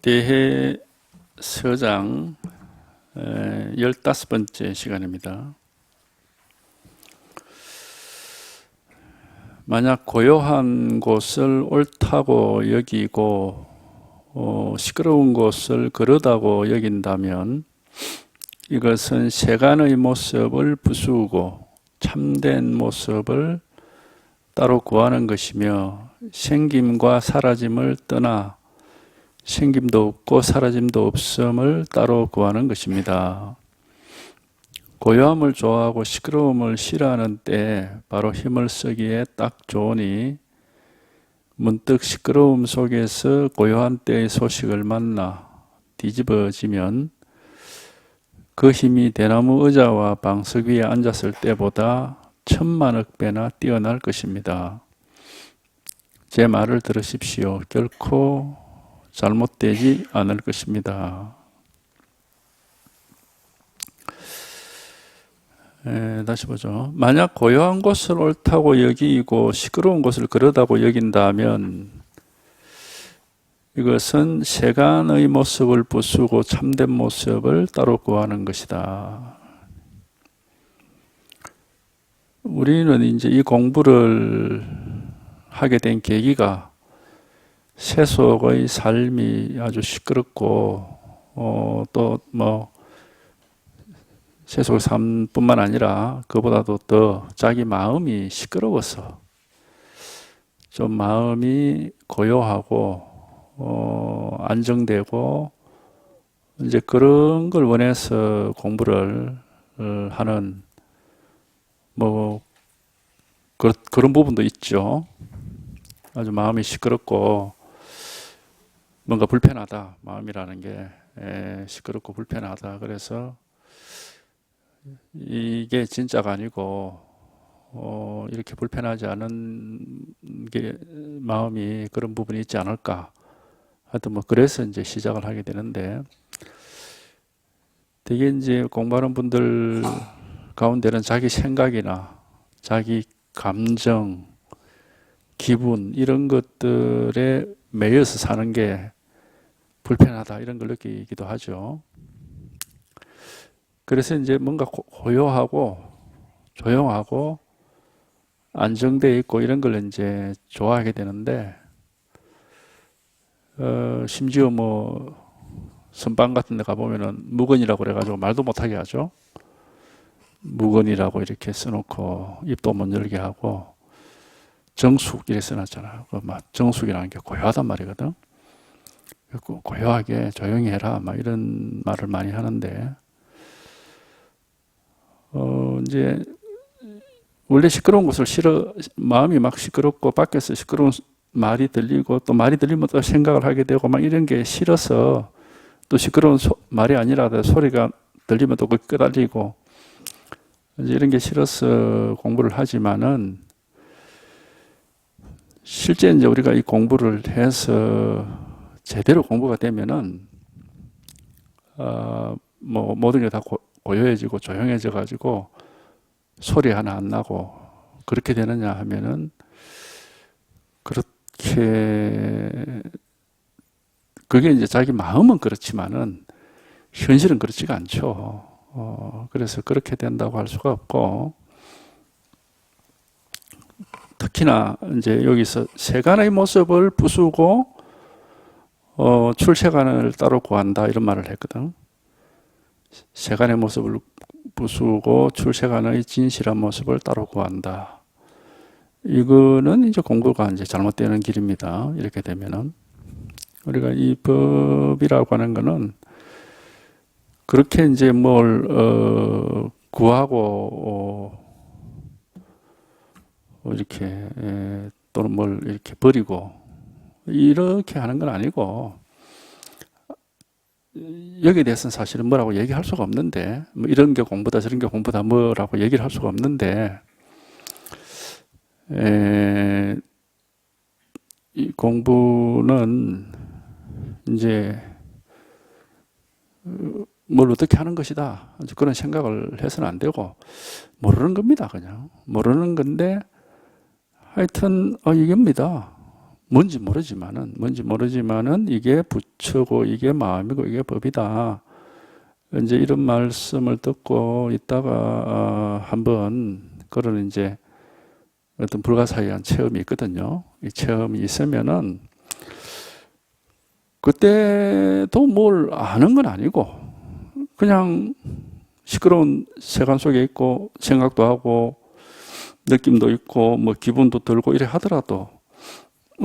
대해 서장 15번째 시간입니다. 만약 고요한 곳을 옳다고 여기고 시끄러운 곳을 그르다고 여긴다면 이것은 세간의 모습을 부수고 참된 모습을 따로 구하는 것이며 생김과 사라짐을 떠나 생김도 없고 사라짐도 없음을 따로 구하는 것입니다. 고요함을 좋아하고 시끄러움을 싫어하는 때 바로 힘을 쓰기에 딱 좋으니 문득 시끄러움 속에서 고요한 때의 소식을 만나 뒤집어지면 그 힘이 대나무 의자와 방석 위에 앉았을 때보다 천만억 배나 뛰어날 것입니다. 제 말을 들으십시오. 결코 잘못되지 않을 것입니다. 다시 보죠. 만약 고요한 곳을 옳다고 여기고 시끄러운 곳을 그러다고 여긴다면 이것은 세간의 모습을 부수고 참된 모습을 따로 구하는 것이다. 우리는 이제 이 공부를 하게 된 계기가 세속의 삶이 아주 시끄럽고 또 뭐 세속의 삶뿐만 아니라 그보다도 더 자기 마음이 시끄러워서 좀 마음이 고요하고 안정되고 이제 그런 걸 원해서 공부를 하는 뭐 그런 부분도 있죠. 아주 마음이 시끄럽고 뭔가 불편하다. 마음이라는 게 시끄럽고 불편하다. 그래서 이게 진짜가 아니고 이렇게 불편하지 않은 게 마음이 그런 부분이 있지 않을까. 하여튼 뭐 그래서 이제 시작을 하게 되는데 되게 이제 공부하는 분들 가운데는 자기 생각이나 자기 감정, 기분 이런 것들에 매여서 사는 게 불편하다 이런 걸 느끼기도 하죠. 그래서 이제 뭔가 고요하고 조용하고 안정되어 있고 이런 걸 이제 좋아하게 되는데 심지어 뭐 선방 같은 데 가보면은 무건이라고 그래가지고 말도 못하게 하죠. 무건이라고 이렇게 써놓고 입도 못 열게 하고 정숙 이렇게 써놨잖아요. 정숙이라는 게 고요하단 말이거든. 고요하게 조용히 해라 막 이런 말을 많이 하는데 이제 원래 시끄러운 곳을 싫어 마음이 막 시끄럽고 밖에서 시끄러운 말이 들리고 또 말이 들리면 또 생각을 하게 되고 막 이런 게 싫어서 또 시끄러운 말이 아니라 소리가 들리면 또 끄달리고 이제 이런 게 싫어서 공부를 하지만은 실제 이제 우리가 이 공부를 해서 제대로 공부가 되면은 뭐 모든 게 다 고요해지고 조용해져 가지고 소리 하나 안 나고 그렇게 되느냐 하면은 그렇게 그게 이제 자기 마음은 그렇지만은 현실은 그렇지가 않죠. 그래서 그렇게 된다고 할 수가 없고 특히나 이제 여기서 세간의 모습을 부수고 출세간을 따로 구한다 이런 말을 했거든. 세간의 모습을 부수고 출세간의 진실한 모습을 따로 구한다. 이거는 이제 공부가 이제 잘못되는 길입니다. 이렇게 되면은 우리가 이 법이라고 하는 거는 그렇게 이제 뭘 구하고 이렇게 또는 뭘 이렇게 버리고 이렇게 하는 건 아니고 여기에 대해서는 사실은 뭐라고 얘기할 수가 없는데 뭐 이런 게 공부다 저런 게 공부다 뭐라고 얘기를 할 수가 없는데 이 공부는 이제 뭘 어떻게 하는 것이다 그런 생각을 해서는 안 되고 모르는 겁니다. 그냥 모르는 건데 하여튼 이겁니다. 뭔지 모르지만은 이게 부처고 이게 마음이고 이게 법이다. 이제 이런 말씀을 듣고 있다가 한번 그런 이제 어떤 불가사의한 체험이 있거든요. 이 체험이 있으면은 그때도 뭘 아는 건 아니고 그냥 시끄러운 세간 속에 있고 생각도 하고 느낌도 있고 뭐 기분도 들고 이래 하더라도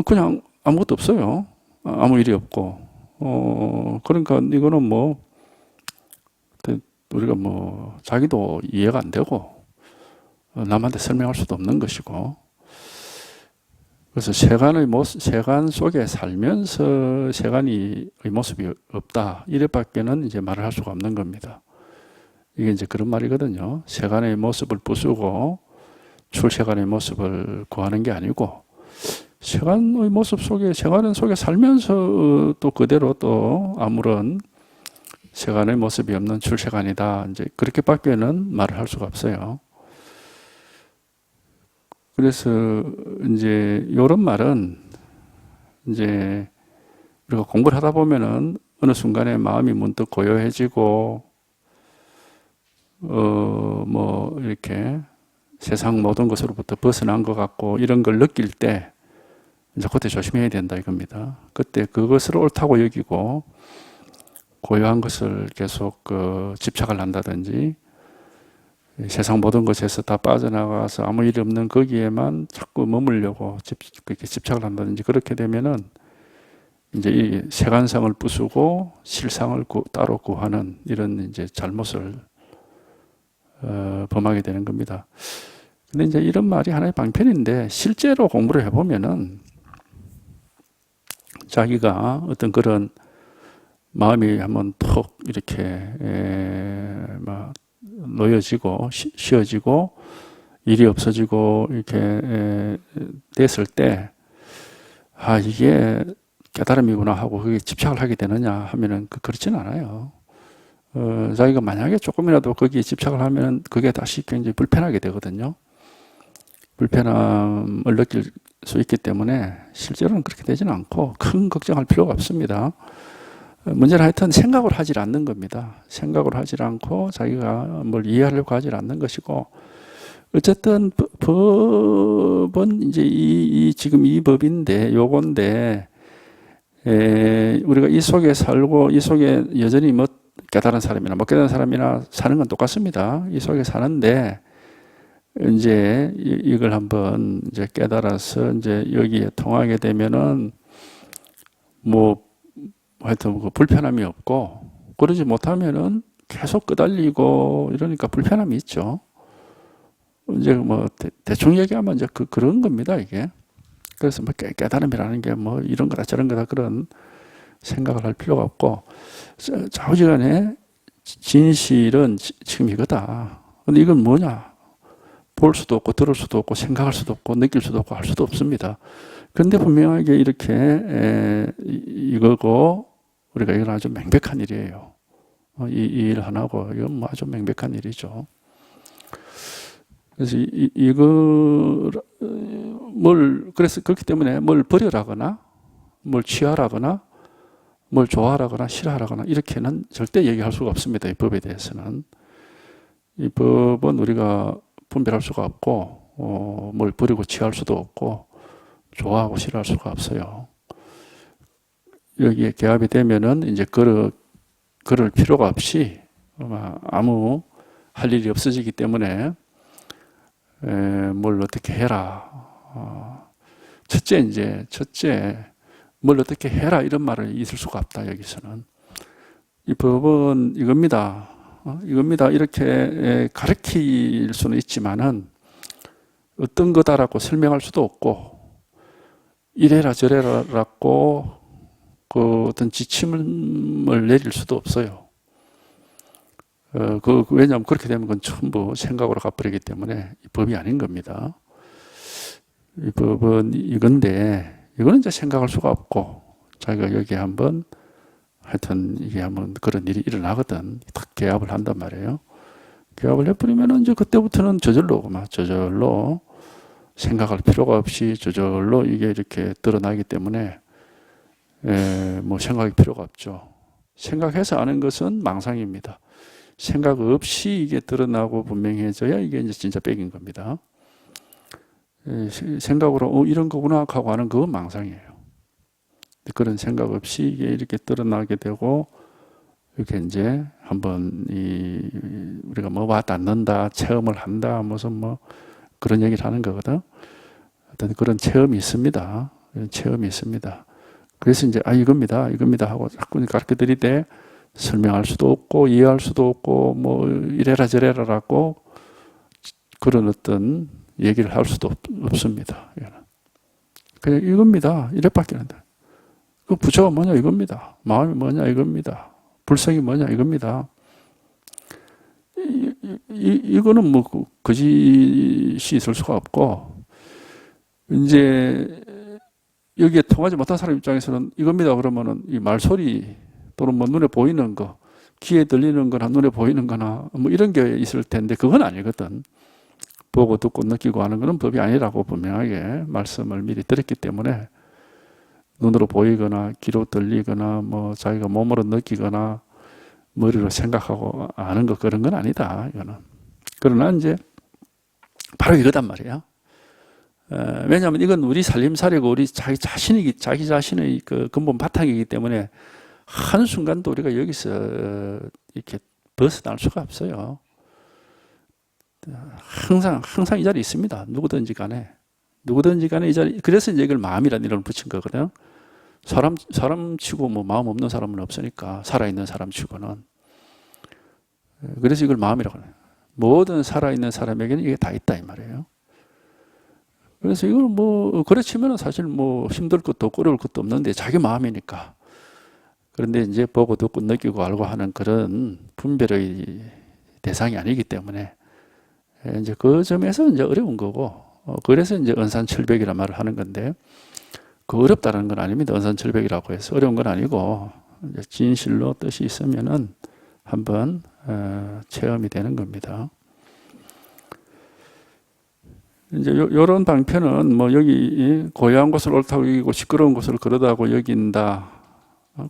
그냥 아무것도 없어요. 아무 일이 없고 그러니까 이거는 뭐 우리가 뭐 자기도 이해가 안 되고 남한테 설명할 수도 없는 것이고 그래서 세간 속에 살면서 세간의 모습이 없다 이래밖에는 이제 말을 할 수가 없는 겁니다. 이게 이제 그런 말이거든요. 세간의 모습을 부수고 출세간의 모습을 구하는 게 아니고 세간의 모습 속에 세간의 속에 살면서 또 그대로 또 아무런 세간의 모습이 없는 출세간이다. 이제 그렇게밖에는 말을 할 수가 없어요. 그래서 이제 이런 말은 이제 우리가 공부를 하다 보면은 어느 순간에 마음이 문득 고요해지고 뭐 이렇게 세상 모든 것으로부터 벗어난 것 같고 이런 걸 느낄 때 이제 그때 조심해야 된다 이겁니다. 그때 그것을 옳다고 여기고 고요한 것을 계속 집착을 한다든지 세상 모든 것에서 다 빠져나가서 아무 일이 없는 거기에만 자꾸 머물려고 그렇게 집착을 한다든지 그렇게 되면은 이제 이 세간성을 부수고 실상을 따로 구하는 이런 이제 잘못을 범하게 되는 겁니다. 근데 이제 이런 말이 하나의 방편인데 실제로 공부를 해보면은 자기가 어떤 그런 마음이 한번 톡 이렇게 막 놓여지고 쉬어지고 일이 없어지고 이렇게 됐을 때 이게 깨달음이구나 하고 그게 집착을 하게 되느냐 하면은 그렇지는 않아요. 자기가 만약에 조금이라도 거기에 집착을 하면 그게 다시 굉장히 불편하게 되거든요. 불편함을 느낄 수 있기 때문에 실제로는 그렇게 되지는 않고 큰 걱정할 필요가 없습니다. 문제는 하여튼 생각을 하질 않는 겁니다. 생각을 하질 않고 자기가 뭘 이해하려고 하질 않는 것이고 어쨌든 법은 이제 지금 이 법인데 요건데 우리가 이 속에 살고 이 속에 여전히 뭐 깨달은 사람이나 못 깨달은 사람이나 사는 건 똑같습니다. 이 속에 사는데 이제 이걸 한번 이제 깨달아서 이제 여기에 통하게 되면은 뭐 하여튼 그 불편함이 없고 그러지 못하면은 계속 끄달리고 이러니까 불편함이 있죠. 이제 뭐 대충 얘기하면 이제 그런 겁니다 이게. 그래서 뭐 깨달음이라는 게 뭐 이런 거다 저런 거다 그런 생각을 할 필요가 없고 좌우지간에 진실은 지금 이거다. 근데 이건 뭐냐? 볼 수도 없고 들을 수도 없고 생각할 수도 없고 느낄 수도 없고 할 수도 없습니다. 그런데 분명하게 이렇게 이거고 우리가 이건 아주 명백한 일이에요. 이 일 하나고 이건 뭐 아주 명백한 일이죠. 그래서 그래서 그렇기 때문에 뭘 버려라거나 뭘 취하라거나 뭘 좋아하라거나 싫어하라거나 이렇게는 절대 얘기할 수가 없습니다. 이 법에 대해서는. 이 법은 우리가 분별할 수가 없고 뭘 버리고 취할 수도 없고 좋아하고 싫어할 수가 없어요. 여기에 개합이 되면은 이제 그럴 필요가 없이 아무 할 일이 없어지기 때문에 뭘 어떻게 해라. 첫째 뭘 어떻게 해라 이런 말을 있을 수가 없다 여기서는. 이 법은 이겁니다. 이렇게 가르칠 수는 있지만은 어떤 거다라고 설명할 수도 없고 이래라 저래라라고 그 어떤 지침을 내릴 수도 없어요. 왜냐하면 그렇게 되면 그건 전부 생각으로 가버리기 때문에 이 법이 아닌 겁니다. 이 법은 이건데 이거는 이제 생각할 수가 없고 자기가 여기에 한번 하여튼 이게 한번 그런 일이 일어나거든 딱 개합을 한단 말이에요. 개합을 해버리면 이제 그때부터는 저절로 생각할 필요가 없이 저절로 이게 이렇게 드러나기 때문에 뭐 생각이 필요가 없죠. 생각해서 아는 것은 망상입니다. 생각 없이 이게 드러나고 분명해져야 이게 이제 진짜 백인 겁니다. 생각으로 이런 거구나 하고 하는 그건 망상이에요. 그런 생각 없이 이게 이렇게 드러나게 되고 이렇게 이제 한번 우리가 뭐 와닿는다, 체험을 한다, 무슨 뭐 그런 얘기를 하는 거거든. 어떤 그런 체험이 있습니다. 체험이 있습니다. 그래서 이제 이겁니다 하고 자꾸 가르쳐 드리되 설명할 수도 없고 이해할 수도 없고 뭐 이래라 저래라라고 그런 어떤 얘기를 할 수도 없습니다. 그냥 이겁니다. 이래밖에 안 돼. 그 부처가 뭐냐 이겁니다. 마음이 뭐냐 이겁니다. 불성이 뭐냐 이겁니다. 이거는 뭐 거짓이 있을 수가 없고 이제 여기에 통하지 못한 사람 입장에서는 이겁니다 그러면은 이 말소리 또는 뭐 눈에 보이는 거, 귀에 들리는 거나 눈에 보이는 거나 뭐 이런 게 있을 텐데 그건 아니거든. 보고 듣고 느끼고 하는 것은 법이 아니라고 분명하게 말씀을 미리 드렸기 때문에 눈으로 보이거나 귀로 들리거나 뭐 자기가 몸으로 느끼거나 머리로 생각하고 아는 거 그런 건 아니다. 이거는. 그러나 이제 바로 이거단 말이야. 왜냐하면 이건 우리 살림살이고 우리 자기 자신의 그 근본 바탕이기 때문에 한순간도 우리가 여기서 이렇게 벗어날 수가 없어요. 항상 이 자리에 있습니다. 누구든지 간에 이 자리. 그래서 이제 이걸 마음이라는 이름을 붙인 거거든요. 사람 치고 뭐 마음 없는 사람은 없으니까 살아있는 사람 치고는. 그래서 이걸 마음이라고 해요. 모든 살아있는 사람에게는 이게 다 있다 이 말이에요. 그래서 이걸 뭐 그렇지면 사실 뭐 힘들 것도 없고 어려울 것도 없는데 자기 마음이니까. 그런데 이제 보고 듣고 느끼고 알고 하는 그런 분별의 대상이 아니기 때문에 이제 그 점에서 이제 어려운 거고 그래서 이제 은산철벽이라는 말을 하는 건데 그 어렵다는 건 아닙니다. 은산철벽이라고 해서 어려운 건 아니고 이제 진실로 뜻이 있으면은 한번 체험이 되는 겁니다. 이제 요런 방편은 뭐 여기 고요한 곳을 옳다고 여기고 시끄러운 곳을 그러다고 여긴다.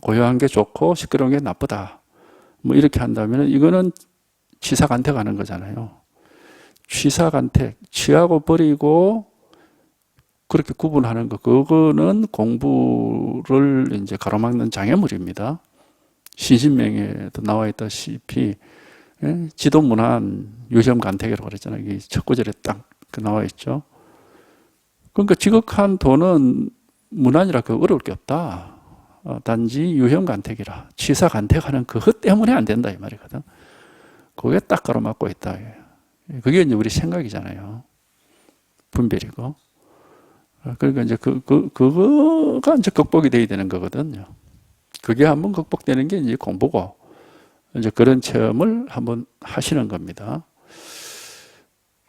고요한 게 좋고 시끄러운 게 나쁘다. 뭐 이렇게 한다면 이거는 취사간택 하는 거잖아요. 취사간택, 취하고 버리고 그렇게 구분하는 거, 그거는 공부를 이제 가로막는 장애물입니다. 신신명에도 나와 있다시피 지도문안 유혐간택이라고 그랬잖아요. 이게 첫 구절에 딱 나와 있죠. 그러니까 지극한 도는 문안이라 그 어려울 게 없다. 단지 유형간택이라 취사간택하는 그것 때문에 안 된다 이 말이거든. 그게 딱 가로막고 있다. 그게 이제 우리 생각이잖아요. 분별이고. 그러니까 이제 그거가 이제 극복이 돼야 되는 거거든요. 그게 한번 극복되는 게 이제 공부고 이제 그런 체험을 한번 하시는 겁니다.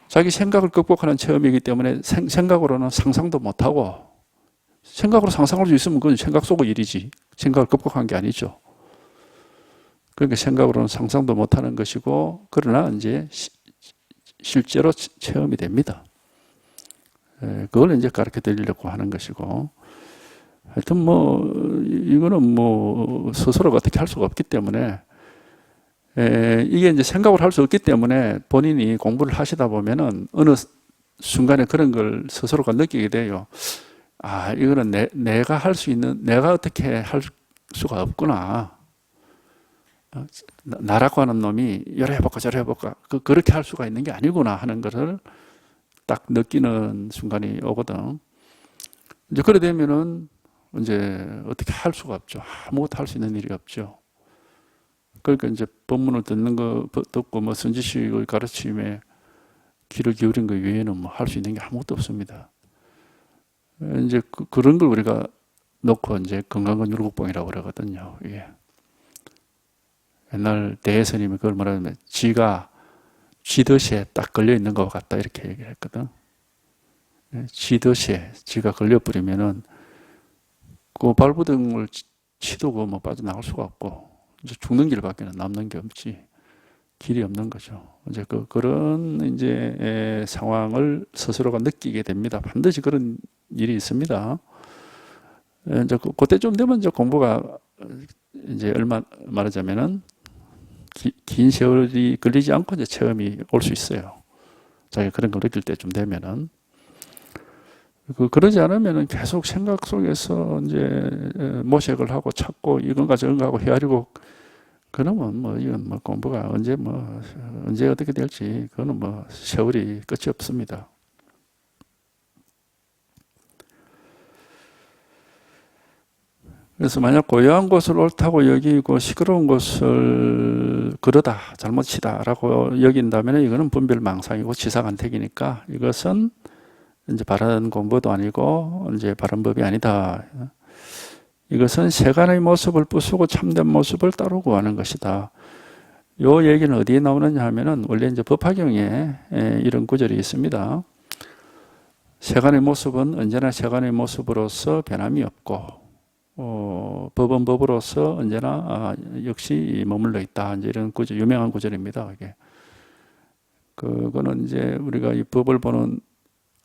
자기 생각을 극복하는 체험이기 때문에 생각으로는 상상도 못하고 생각으로 상상할 수 있으면 그건 생각 속의 일이지 생각을 극복한 게 아니죠. 그러니까 생각으로는 상상도 못하는 것이고 그러나 이제 실제로 체험이 됩니다. 그걸 이제 가르쳐 드리려고 하는 것이고 하여튼 뭐 이거는 뭐 스스로가 어떻게 할 수가 없기 때문에 이게 이제 생각을 할 수 없기 때문에 본인이 공부를 하시다 보면은 어느 순간에 그런 걸 스스로가 느끼게 돼요. 이거는 내가 할 수 있는, 내가 어떻게 할 수가 없구나. 나라고 하는 놈이 이래 해볼까 저래 해볼까 그렇게 할 수가 있는 게 아니구나 하는 것을 딱 느끼는 순간이 오거든. 이제 그래 되면은 이제 어떻게 할 수가 없죠. 아무것도 할 수 있는 일이 없죠. 그러니까 이제 법문을 듣고 뭐 선지식의 가르침에 귀를 기울인 것 외에는 뭐 할 수 있는 게 아무것도 없습니다. 이제 그런 걸 우리가 놓고 이제 건강건 율곡봉이라고 그러거든요. 예. 옛날 대스님이 그걸 말하면 지가 쥐덫에 딱 걸려 있는 것 같다 이렇게 얘기를 했거든. 쥐덫에 지가 걸려버리면은 그 발부등을 치도 뭐 빠져나갈 수가 없고 이제 죽는 길밖에 남는 게 없지. 길이 없는 거죠. 이제 그런 이제 상황을 스스로가 느끼게 됩니다. 반드시 그런 일이 있습니다. 이제 그때쯤 되면 이제 공부가 이제 얼마 말하자면은 긴 세월이 걸리지 않고 이제 체험이 올 수 있어요. 자기가 그런 걸 느낄 때쯤 되면은. 그러지 않으면은 계속 생각 속에서 이제 모색을 하고 찾고 이건가 저건가 하고 헤아리고 그러면 뭐 이건 뭐 공부가 언제 어떻게 될지 그거는 뭐 세월이 끝이 없습니다. 그래서 만약 고요한 곳을 옳다고 여기고 시끄러운 곳을 그러다 잘못이다라고 여긴다면 이거는 분별망상이고 지사간택이니까 이것은 이제 바른 공부도 아니고 이제 바른 법이 아니다. 이것은 세간의 모습을 부수고 참된 모습을 따르고 하는 것이다. 요 얘기는 어디에 나오느냐 하면은 원래 이제 법화경에 이런 구절이 있습니다. 세간의 모습은 언제나 세간의 모습으로서 변함이 없고 법은 법으로서 언제나 역시 머물러 있다. 이제 이런 구절, 유명한 구절입니다. 이게 그거는 이제 우리가 이 법을 보는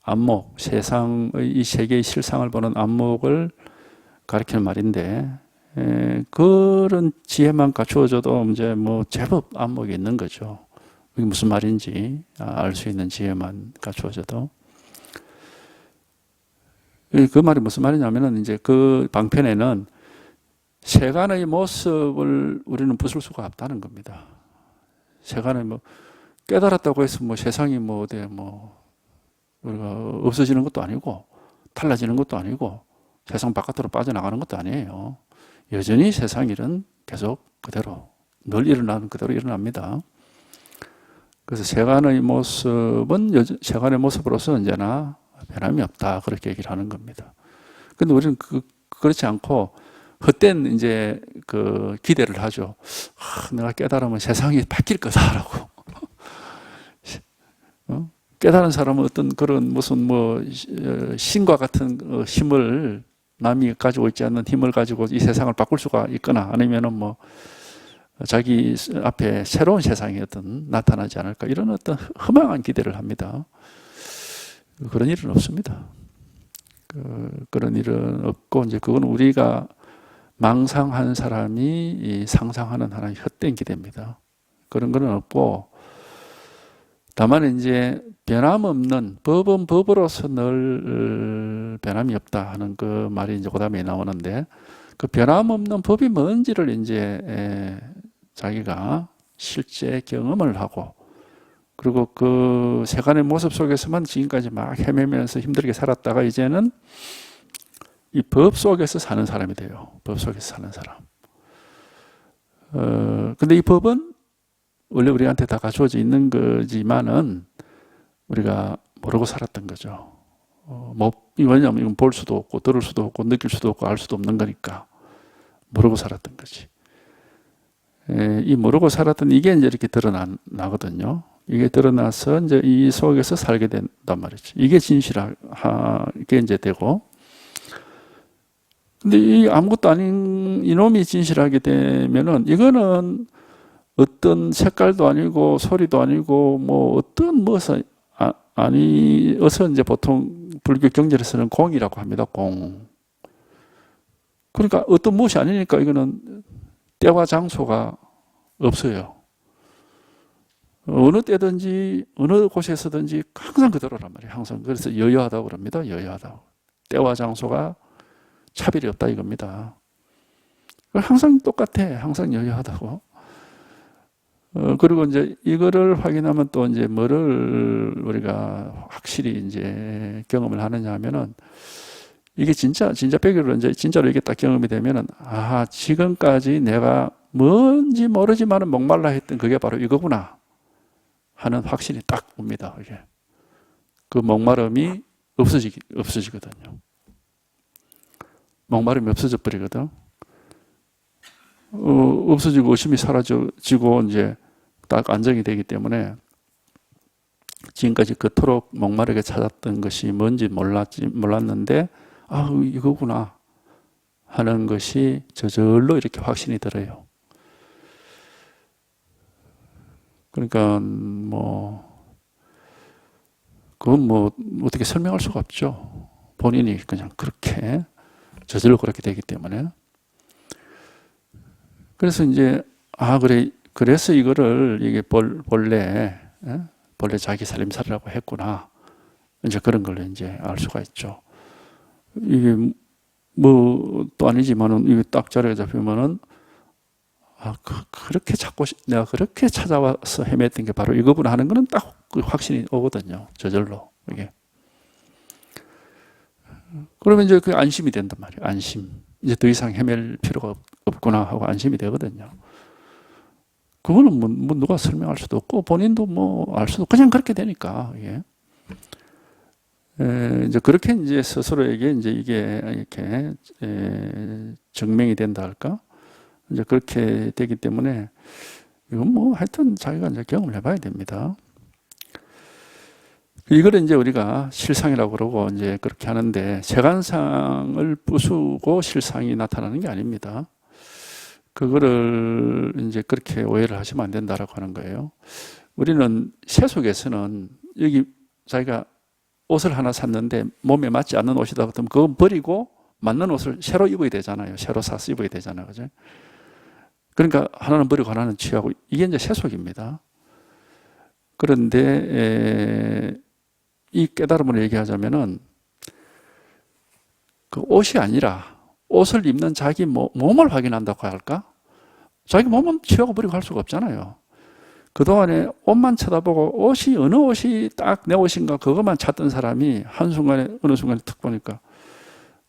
안목, 세상의 이 세계의 실상을 보는 안목을 가리키는 말인데 그런 지혜만 갖추어져도 이제 뭐 제법 안목이 있는 거죠. 이게 무슨 말인지 알 수 있는 지혜만 갖추어져도. 그 말이 무슨 말이냐면은 이제 그 방편에는 세간의 모습을 우리는 부술 수가 없다는 겁니다. 세간의 뭐 깨달았다고 해서 뭐 세상이 뭐 어디 뭐 우리가 없어지는 것도 아니고 달라지는 것도 아니고 세상 바깥으로 빠져나가는 것도 아니에요. 여전히 세상 일은 계속 그대로 늘 일어나는 그대로 일어납니다. 그래서 세간의 모습은 세간의 모습으로서 언제나 변함이 없다. 그렇게 얘기를 하는 겁니다. 근데 우리는 그렇지 않고 헛된 이제 그 기대를 하죠. 내가 깨달으면 세상이 바뀔 거다라고. 깨달은 사람은 어떤 그런 무슨 뭐 신과 같은 힘을 남이 가지고 있지 않는 힘을 가지고 이 세상을 바꿀 수가 있거나 아니면은 뭐 자기 앞에 새로운 세상이 어떤 나타나지 않을까 이런 어떤 허망한 기대를 합니다. 그런 일은 없습니다. 그런 일은 없고 이제 그건 우리가 망상한 사람이 상상하는 하나의 헛된 기대입니다. 그런 건 없고 다만 이제 변함없는 법은 법으로서 늘 변함이 없다 하는 그 말이 이제 그다음에 나오는데 그 변함없는 법이 뭔지를 이제 자기가 실제 경험을 하고 그리고 그 세간의 모습 속에서만 지금까지 막 헤매면서 힘들게 살았다가 이제는 이 법 속에서 사는 사람이 돼요. 법 속에서 사는 사람. 근데 이 법은 원래 우리한테 다 갖추어져 있는 거지만은 우리가 모르고 살았던 거죠. 왜냐하면 이건 볼 수도 없고 들을 수도 없고 느낄 수도 없고 알 수도 없는 거니까 모르고 살았던 거지. 이 모르고 살았던 이게 이제 이렇게 드러나거든요. 이게 드러나서 이제 이 속에서 살게 된단 말이죠. 이게 진실하게 이제 되고. 근데 이 아무것도 아닌 이놈이 진실하게 되면은 이거는 어떤 색깔도 아니고 소리도 아니고 뭐 어떤 무엇이 아니어서 이제 보통 불교 경전에서는 공이라고 합니다. 공. 그러니까 어떤 무엇이 아니니까 이거는 때와 장소가 없어요. 어느 때든지 어느 곳에서든지 항상 그대로란 말이에요. 항상. 그래서 여여하다고 그럽니다. 여여하다고. 때와 장소가 차별이 없다 이겁니다. 항상 똑같아. 항상 여여하다고. 그리고 이제 이거를 확인하면 또 이제 뭐를 우리가 확실히 이제 경험을 하느냐 하면은 이게 진짜 백일로 이제 진짜로 이게 딱 경험이 되면은 지금까지 내가 뭔지 모르지만은 목말라 했던 그게 바로 이거구나 하는 확신이 딱 옵니다. 이게 그 목마름이 없어지거든요. 목마름이 없어져 버리거든. 없어지고 의심이 사라지고 이제 딱 안정이 되기 때문에 지금까지 그토록 목마르게 찾았던 것이 뭔지 몰랐는데 이거구나 하는 것이 저절로 이렇게 확신이 들어요. 그러니까 그건 어떻게 설명할 수가 없죠. 본인이 그냥 그렇게 저절로 그렇게 되기 때문에. 그래서 이제 그래서 이거를 이게 본래 자기 살림살이라고 했구나. 이제 그런 걸 이제 알 수가 있죠. 이게 또 아니지만은 이게 딱 자리에 잡히면은 그렇게 내가 그렇게 찾아와서 헤맸던 게 바로 이거구나 하는 거는 딱 확신이 오거든요. 저절로 이게. 그러면 이제 그 안심이 된단 말이에요. 안심. 이제 더 이상 헤맬 필요가 없구나 하고 안심이 되거든요. 그거는 누가 설명할 수도 없고 본인도 알 수도 그냥 그렇게 되니까 이게. 이제 그렇게 이제 스스로에게 이제 이게 이렇게 증명이 된다 할까? 이제 그렇게 되기 때문에 이건 하여튼 자기가 이제 경험을 해봐야 됩니다. 이걸 이제 우리가 실상이라고 그러고 이제 그렇게 하는데 세간상을 부수고 실상이 나타나는 게 아닙니다. 그거를 이제 그렇게 오해를 하시면 안 된다라고 하는 거예요. 우리는 세속에서는 여기 자기가 옷을 하나 샀는데 몸에 맞지 않는 옷이다 그러면 그거 버리고 맞는 옷을 새로 입어야 되잖아요. 새로 사서 입어야 되잖아요. 그죠? 그러니까 하나는 버리고 하나는 취하고 이게 이제 세속입니다. 그런데 이 깨달음을 얘기하자면은 그 옷이 아니라 옷을 입는 자기 몸을 확인한다고 할까? 자기 몸은 취하고 버리고 할 수가 없잖아요. 그동안에 옷만 쳐다보고 어느 옷이 딱 내 옷인가 그것만 찾던 사람이 어느 순간에 탁 보니까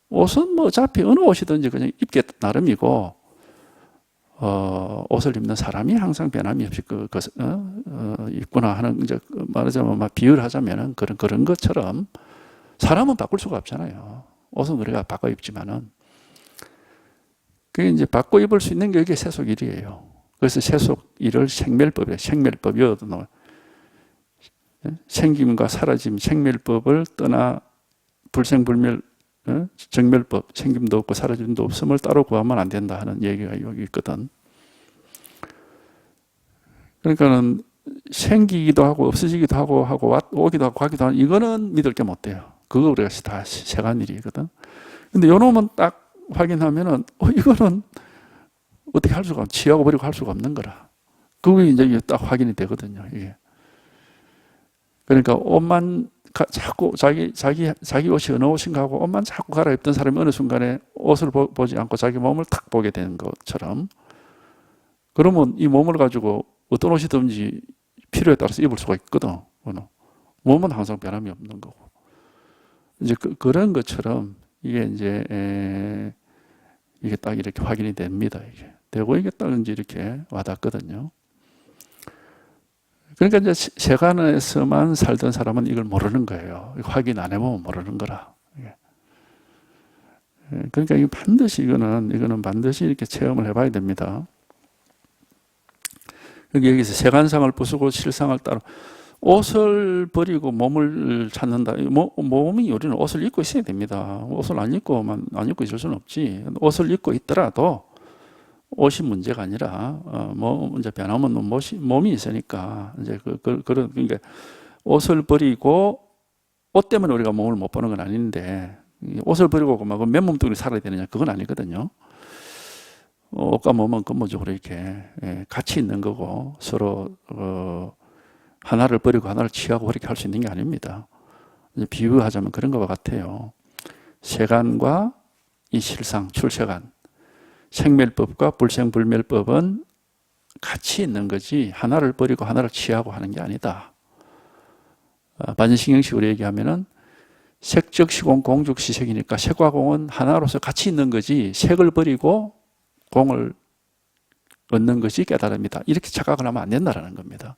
옷은 어차피 어느 옷이든지 그냥 입기 나름이고 옷을 입는 사람이 항상 변함이 없이 입구나 하는 이제 말하자면 비유를 하자면은 그런 것처럼 사람은 바꿀 수가 없잖아요. 옷은 우리가 바꿔 입지만은 그게 이제 바꿔 입을 수 있는 게 이게 세속일이에요. 그래서 세속일을 생멸법이에요. 생멸법이어도 생김과 사라짐, 생멸법을 떠나 불생불멸, 정멸법, 생김도 없고 사라짐도 없음을 따로 구하면 안 된다 하는 얘기가 여기 있거든. 그러니까는 생기기도 하고 없어지기도 하고 오기도 하고 가기도 하고 이거는 믿을 게 못 돼요. 그거 우리가 다 세간일이거든. 근데 요 놈은 딱 확인하면은 이거는 어떻게 할 수가 취하고 버리고 할 수가 없는 거라. 그게 이제 딱 확인이 되거든요. 이게. 그러니까 옷만 자꾸 자기 옷이 어느 옷인가 하고 옷만 자꾸 갈아입던 사람이 어느 순간에 옷을 보지 않고 자기 몸을 탁 보게 되는 것처럼 그러면 이 몸을 가지고 어떤 옷이든지 필요에 따라서 입을 수가 있거든. 몸은 항상 변함이 없는 거고. 이제 그런 것처럼 이게 이제 이게 딱 이렇게 확인이 됩니다. 이게 되고 이게 딱 이제 이렇게 와닿거든요. 그러니까 이제 세간에서만 살던 사람은 이걸 모르는 거예요. 확인 안 해보면 모르는 거라. 그러니까 이거는 반드시 이렇게 체험을 해봐야 됩니다. 여기서 세간상을 부수고 실상을 따로 옷을 버리고 몸을 찾는다. 몸이 우리는 옷을 입고 있어야 됩니다. 옷을 안 입고 있을 수는 없지. 옷을 입고 있더라도 옷이 문제가 아니라 이제 변하면 몸이 있으니까 이제 그러니까 옷을 버리고 옷 때문에 우리가 몸을 못 보는 건 아닌데 옷을 버리고 막 맨몸뚱이 살아야 되느냐 그건 아니거든요. 옷과 몸은 근본적으로 이렇게 같이 있는 거고 서로 하나를 버리고 하나를 취하고 그렇게 할 수 있는 게 아닙니다. 이제 비유하자면 그런 것과 같아요. 세간과 이 실상, 출세간, 생멸법과 불생불멸법은 같이 있는 거지 하나를 버리고 하나를 취하고 하는 게 아니다. 반신경식으로 얘기하면은 색적 시공, 공적 시색이니까 색과 공은 하나로서 같이 있는 거지 색을 버리고 공을 얻는 것이 깨달음이다. 이렇게 착각을 하면 안 된다는 겁니다.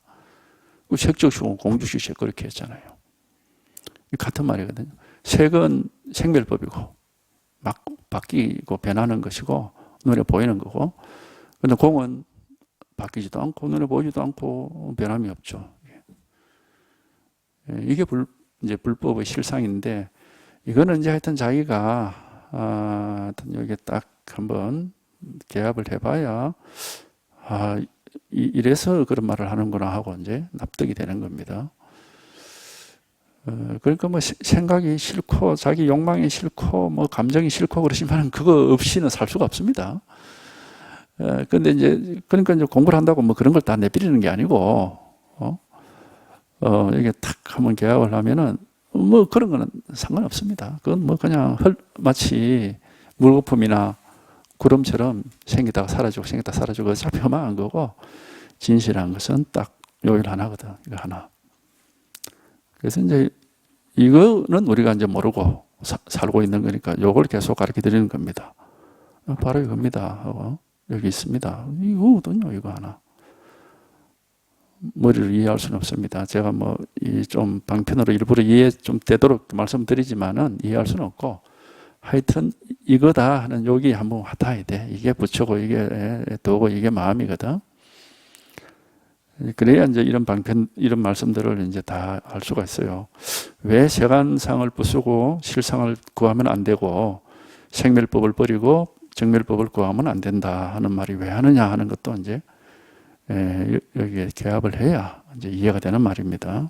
색적 시공, 공적 시색 그렇게 했잖아요. 같은 말이거든요. 색은 생멸법이고 막 바뀌고 변하는 것이고 눈에 보이는 거고 근데 공은 바뀌지도 않고 눈에 보이지도 않고 변함이 없죠. 이게 이제 불법의 실상인데 이거는 이제 하여튼 자기가 하여튼 여기에 딱 한번 개합을 해봐야 이래서 그런 말을 하는구나 하고 이제 납득이 되는 겁니다. 그러니까 뭐 생각이 싫고 자기 욕망이 싫고 뭐 감정이 싫고 그러시면 그거 없이는 살 수가 없습니다. 근데 이제 그러니까 이제 공부를 한다고 뭐 그런 걸 다 내버리는 게 아니고 이게 탁 한번 계약을 하면은 뭐 그런 거는 상관없습니다. 그건 뭐 그냥 마치 물거품이나 구름처럼 생기다가 사라지고 생기다가 사라지고 어차피 험한 거고, 진실한 것은 딱 요일 하나거든. 이거 하나. 그래서 이제 이거는 우리가 이제 모르고 살고 있는 거니까 요걸 계속 가르쳐 드리는 겁니다. 바로 이겁니다. 여기 있습니다. 이거거든요. 이거 하나. 머리를 이해할 수는 없습니다. 제가 뭐 좀 방편으로 일부러 이해 좀 되도록 말씀드리지만은 이해할 수는 없고, 하여튼 이거다 하는 여기 한번 와닿아야 돼. 이게 부처고 이게 도고 이게 마음이거든. 그래야 이제 이런 방편, 이런 말씀들을 이제 다 알 수가 있어요. 왜 세간상을 부수고 실상을 구하면 안 되고 생멸법을 버리고 정멸법을 구하면 안 된다 하는 말이 왜 하느냐 하는 것도 이제 여기에 개합을 해야 이제 이해가 되는 말입니다.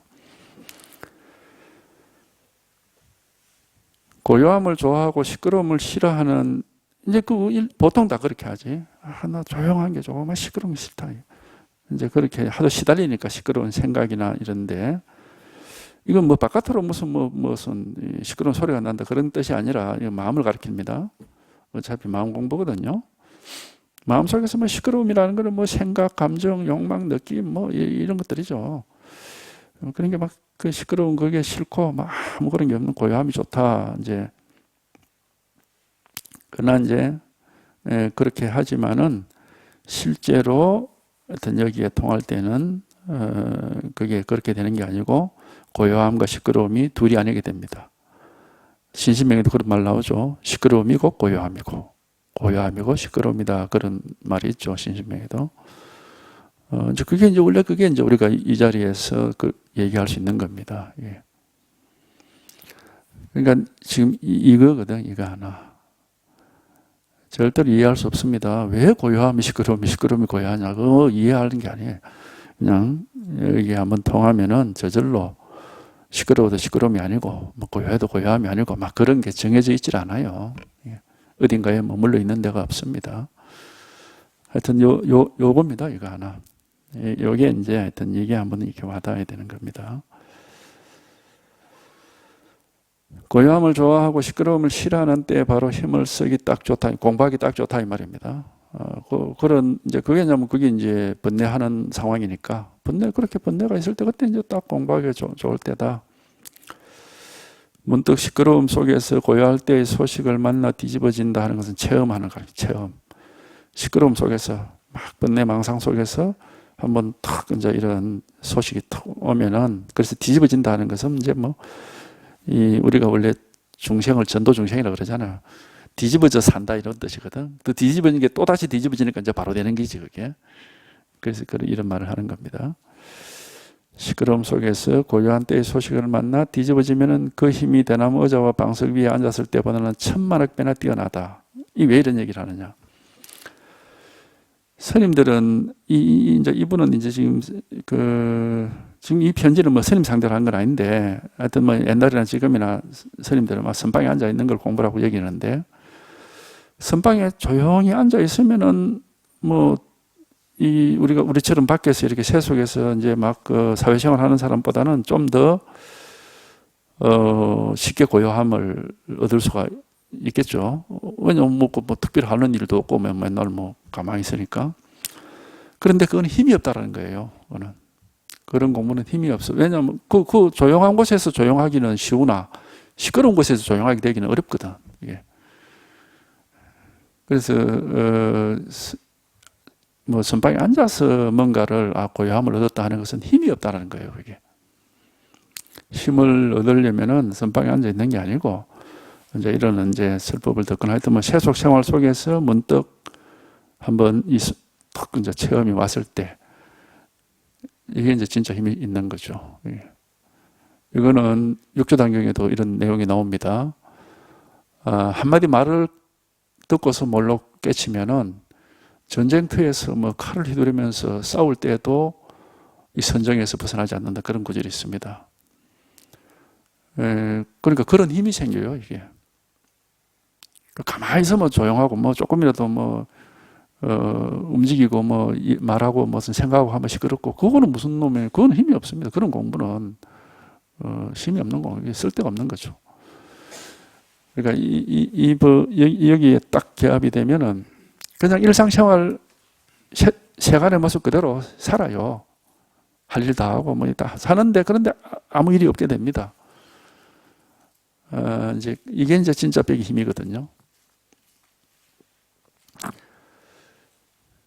고요함을 좋아하고 시끄러움을 싫어하는, 이제 보통 다 그렇게 하지. 나 조용한 게 조금만 시끄러운 게 싫다. 이제 그렇게 하도 시달리니까 시끄러운 생각이나 이런데, 이건 뭐 바깥으로 무슨 시끄러운 소리가 난다 그런 뜻이 아니라 마음을 가리킵니다. 어차피 마음 공부거든요. 마음속에서 뭐 시끄러움이라는 거는 뭐 생각, 감정, 욕망, 느낌 뭐 이런 것들이죠. 그런 게 막 그 시끄러운 그게 싫고 막 아무 그런 게 없는 고요함이 좋다. 이제 그러나 이제 그렇게 하지만은 실제로 어떤 여기에 통할 때는 그게 그렇게 되는 게 아니고 고요함과 시끄러움이 둘이 아니게 됩니다. 신신명에도 그런 말 나오죠. 시끄러움이고 고요함이고, 고요함이고 시끄러움이다 그런 말이 있죠. 신신명에도. 이제 그게 이제 원래 그게 이제 우리가 이 자리에서 얘기할 수 있는 겁니다. 예. 그러니까 지금 이거거든, 이거 하나. 절대로 이해할 수 없습니다. 왜 고요함이 시끄러움이 고요하냐. 그거 이해하는 게 아니에요. 그냥 여기 한번 통하면은 저절로 시끄러워도 시끄러움이 아니고, 뭐 고요해도 고요함이 아니고, 막 그런 게 정해져 있질 않아요. 예. 어딘가에 머물러 있는 데가 없습니다. 하여튼 요겁니다, 이거 하나. 요게 이제 하여튼 이게 한번 이렇게 와닿아야 되는 겁니다. 고요함을 좋아하고 시끄러움을 싫어하는 때 바로 힘을 쓰기 딱 좋다, 공부하기 딱 좋다 이 말입니다. 그런 이제 그게 이제 번뇌하는 상황이니까 그렇게 번뇌가 있을 때 그때 이제 딱 공부하기 좋을 때다. 문득 시끄러움 속에서 고요할 때의 소식을 만나 뒤집어진다 하는 것은 체험하는 거예요. 체험. 시끄러움 속에서 막 번뇌 망상 속에서 한번 탁 이제 이런 소식이 탁 오면은, 그래서 뒤집어진다 하는 것은 이제 뭐 우리가 원래 중생을 전도 중생이라고 그러잖아요. 뒤집어져 산다 이런 뜻이거든. 또 뒤집어진 게 또 다시 뒤집어지니까 이제 바로 되는 게지 그게. 그래서 이런 말을 하는 겁니다. 시끄러움 속에서 고요한 때의 소식을 만나 뒤집어지면은 그 힘이 대나무 의자와 방석 위에 앉았을 때보다는 천만억 배나 뛰어나다. 왜 이런 얘기를 하느냐? 스님들은 이제 이분은 이제 지금 지금 이 편지는 뭐 스님 상대로 한 건 아닌데, 하여튼 뭐 옛날이나 지금이나 스님들은 막 선방에 앉아 있는 걸 공부라고 여기는데, 선방에 조용히 앉아 있으면은 뭐 우리처럼 밖에서 이렇게 세속에서 이제 막 사회생활 하는 사람보다는 좀 더 쉽게 고요함을 얻을 수가 있겠죠. 왜냐면 뭐 특별히 하는 일도 없고 맨날 뭐 가만히 있으니까. 그런데 그건 힘이 없다라는 거예요. 그런 공부는 힘이 없어. 왜냐하면 그 조용한 곳에서 조용하기는 쉬우나 시끄러운 곳에서 조용하게 되기는 어렵거든. 이게. 그래서 뭐 선방에 앉아서 뭔가를 고요함을 얻었다 하는 것은 힘이 없다는 거예요. 그게. 힘을 얻으려면은 선방에 앉아 있는 게 아니고 이제 이런 이제 설법을 듣거나 하여튼 뭐 세속 생활 속에서 문득 한번 탁 이제 체험이 왔을 때 이게 이제 진짜 힘이 있는 거죠. 이거는 육조단경에도 이런 내용이 나옵니다. 한마디 말을 듣고서 뭘로 깨치면은 전쟁터에서 뭐 칼을 휘두르면서 싸울 때도 이 선정에서 벗어나지 않는다. 그런 구절이 있습니다. 그러니까 그런 힘이 생겨요, 이게. 가만히 있으면 조용하고, 뭐 조금이라도 뭐, 움직이고, 뭐, 말하고, 무슨 생각하고 하면 시끄럽고, 그거는 무슨 놈의, 그건 힘이 없습니다. 그런 공부는, 힘이 없는 공부, 쓸데가 없는 거죠. 그러니까 여기에 딱 개합이 되면은, 그냥 일상생활 세간의 모습 그대로 살아요. 할 일 다 하고, 뭐, 다 사는데, 그런데 아무 일이 없게 됩니다. 이제, 이게 이제 진짜 백의 힘이거든요.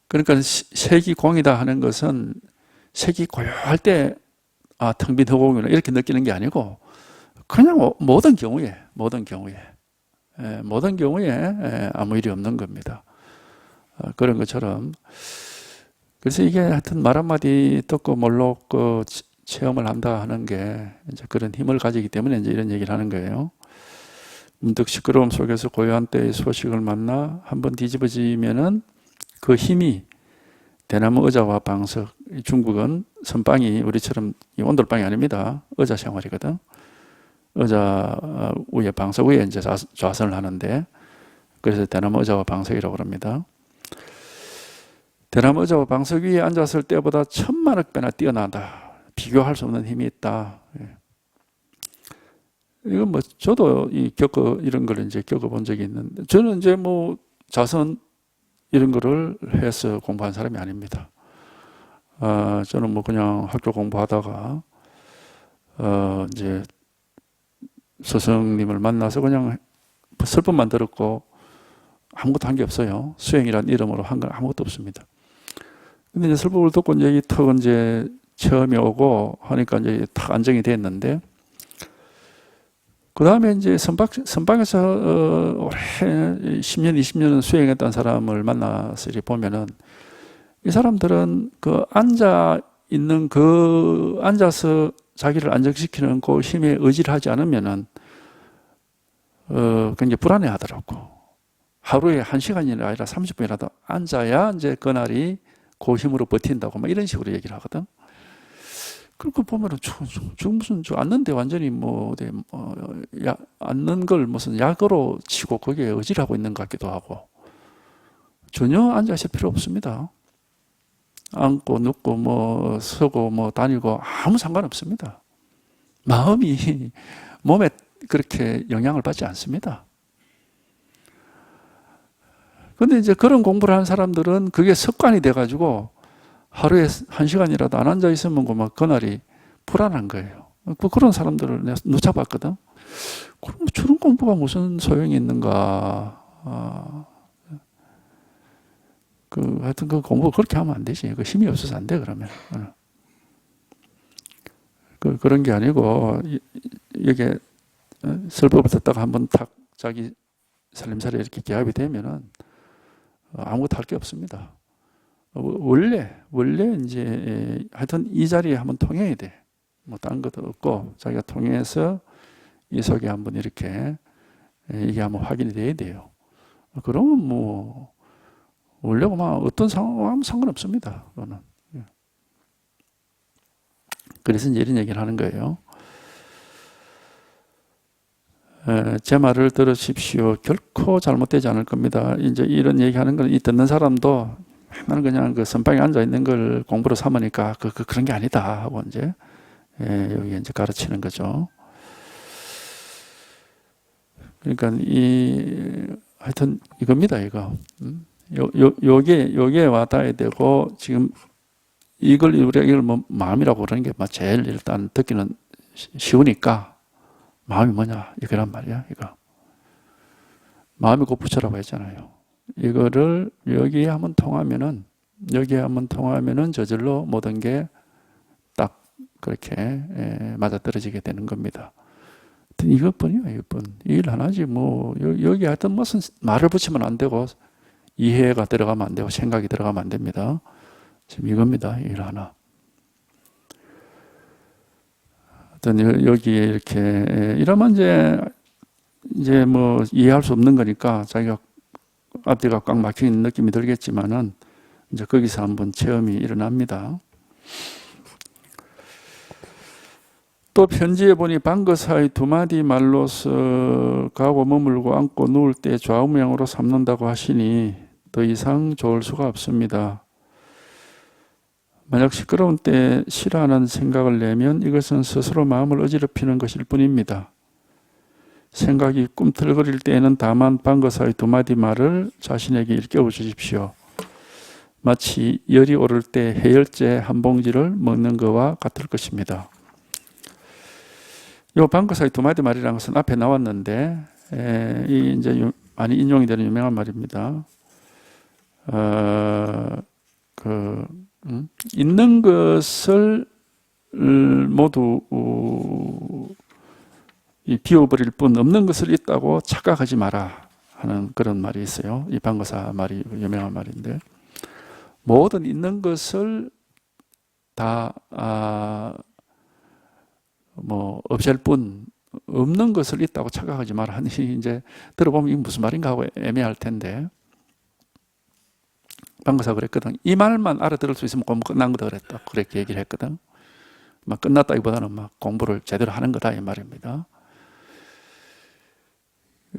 그러니까 색이 공이다 하는 것은 색이 고요할 때, 텅 빈 허공이구나, 이렇게 느끼는 게 아니고, 그냥 모든 경우에 아무 일이 없는 겁니다. 그런 것처럼. 그래서 이게 하여튼 말 한마디 듣고 뭘로 그 체험을 한다 하는 게 이제 그런 힘을 가지기 때문에 이제 이런 얘기를 하는 거예요. 문득 시끄러움 속에서 고요한 때의 소식을 만나 한번 뒤집어지면은 그 힘이 대나무 의자와 방석, 중국은 선방이 우리처럼 온돌방이 아닙니다. 의자 생활이거든. 의자 위에 방석 위에 이제 좌선을 하는데, 그래서 대나무 의자와 방석이라고 합니다. 대나무 의자와 방석 위에 앉았을 때보다 천만억 배나 뛰어나다. 비교할 수 없는 힘이 있다. 이건 뭐 저도 이런 걸 이제 겪어본 적이 있는데, 저는 이제 뭐 자선 이런 거를 해서 공부한 사람이 아닙니다. 저는 뭐 그냥 학교 공부하다가 이제 스승님을 만나서 그냥 설법만 들었고 아무것도 한 게 없어요. 수행이란 이름으로 한 건 아무것도 없습니다. 근데 이제 설법을 듣고 이제 턱 이제 처음에 오고 하니까 이제 탁 안정이 됐는데, 그 다음에 이제 선방에서 오래 10년, 20년은 수행했던 사람을 만나서 이렇게 보면은 이 사람들은 그 앉아서 자기를 안정시키는 그 힘에 의지를 하지 않으면은 굉장히 불안해 하더라고. 하루에 1시간이 아니라 30분이라도 앉아야 이제 그날이 그 힘으로 버틴다고 막 이런 식으로 얘기를 하거든. 그러니까 보면은 무슨 앉는데 완전히 앉는 걸 무슨 약으로 치고 거기에 의지를 하고 있는 것 같기도 하고, 전혀 앉아 있을 필요 없습니다. 앉고 눕고 뭐 서고 뭐 다니고 아무 상관없습니다. 마음이 몸에 그렇게 영향을 받지 않습니다. 근데 이제 그런 공부를 하는 사람들은 그게 습관이 돼가지고 하루에 1시간이라도 안 앉아 있으면 막 그날이 불안한 거예요. 그런 사람들을 내가 놓쳐봤거든. 그럼 저런 공부가 무슨 소용이 있는가. 하여튼 그 공부 그렇게 하면 안 되지. 그 힘이 없어서 안 돼, 그러면. 그런 게 아니고, 이게 설법을 듣다가 한번 탁 자기 살림살이 이렇게 개합이 되면은 아무것도 할 게 없습니다. 원래 이제 하여튼 이 자리에 한번 통해야 돼. 뭐 딴 것도 없고 자기가 통해서 이 속에 한번 이렇게 이게 한번 확인이 돼야 돼요. 그러면 뭐 원래가 막 어떤 상황하면 상관없습니다. 그거는. 그래서 이제 이런 얘기를 하는 거예요. 제 말을 들으십시오. 결코 잘못되지 않을 겁니다. 이제 이런 얘기하는 건 이 듣는 사람도 나는 그냥 그 선방에 앉아 있는 걸 공부로 삼으니까 그런 게 아니다 하고 이제 여기 이제 가르치는 거죠. 그러니까 하여튼 이겁니다, 이거. 요게 와닿아야 되고, 지금 우리가 이걸 뭐 마음이라고 그러는 게 제일 일단 듣기는 쉬우니까, 마음이 뭐냐 이거란 말이야. 이거 마음이 곧 부처라고 했잖아요. 이거를 여기에 한번 통하면은 저절로 모든 게 딱 그렇게 맞아떨어지게 되는 겁니다. 이것뿐이요, 이것뿐. 이 일 하나지 뭐. 여기 하여튼 무슨 말을 붙이면 안 되고 이해가 들어가면 안 되고 생각이 들어가면 안 됩니다. 지금 이겁니다, 이 일 하나. 하여튼 여기에 이렇게 이러면 이제 뭐 이해할 수 없는 거니까 자기가 앞뒤가 꽉 막히는 느낌이 들겠지만은 이제 거기서 한번 체험이 일어납니다. 또 편지에 보니 방거사의 두 마디 말로서 가고 머물고 앉고 누울 때 좌우명으로 삼는다고 하시니 더 이상 좋을 수가 없습니다. 만약 시끄러운 때 싫어하는 생각을 내면 이것은 스스로 마음을 어지럽히는 것일 뿐입니다. 생각이 꿈틀거릴 때에는 다만 방거사의 두 마디 말을 자신에게 일깨워 주십시오. 마치 열이 오를 때 해열제 한 봉지를 먹는 것과 같을 것입니다. 이 방거사의 두 마디 말이라는 것은 앞에 나왔는데, 이 이제 많이 인용이 되는 유명한 말입니다. 있는 것을 모두 비워버릴 뿐 없는 것을 있다고 착각하지 마라 하는 그런 말이 있어요. 이 방거사 말이 유명한 말인데, 모든 있는 것을 다 없앨 뿐 없는 것을 있다고 착각하지 마라 하니, 이제 들어보면 이게 무슨 말인가 하고 애매할 텐데, 방거사가 그랬거든. 이 말만 알아들을 수 있으면 공부 끝난 거다 그랬다. 그렇게 얘기를 했거든. 막 끝났다기보다는 막 공부를 제대로 하는 거다 이 말입니다.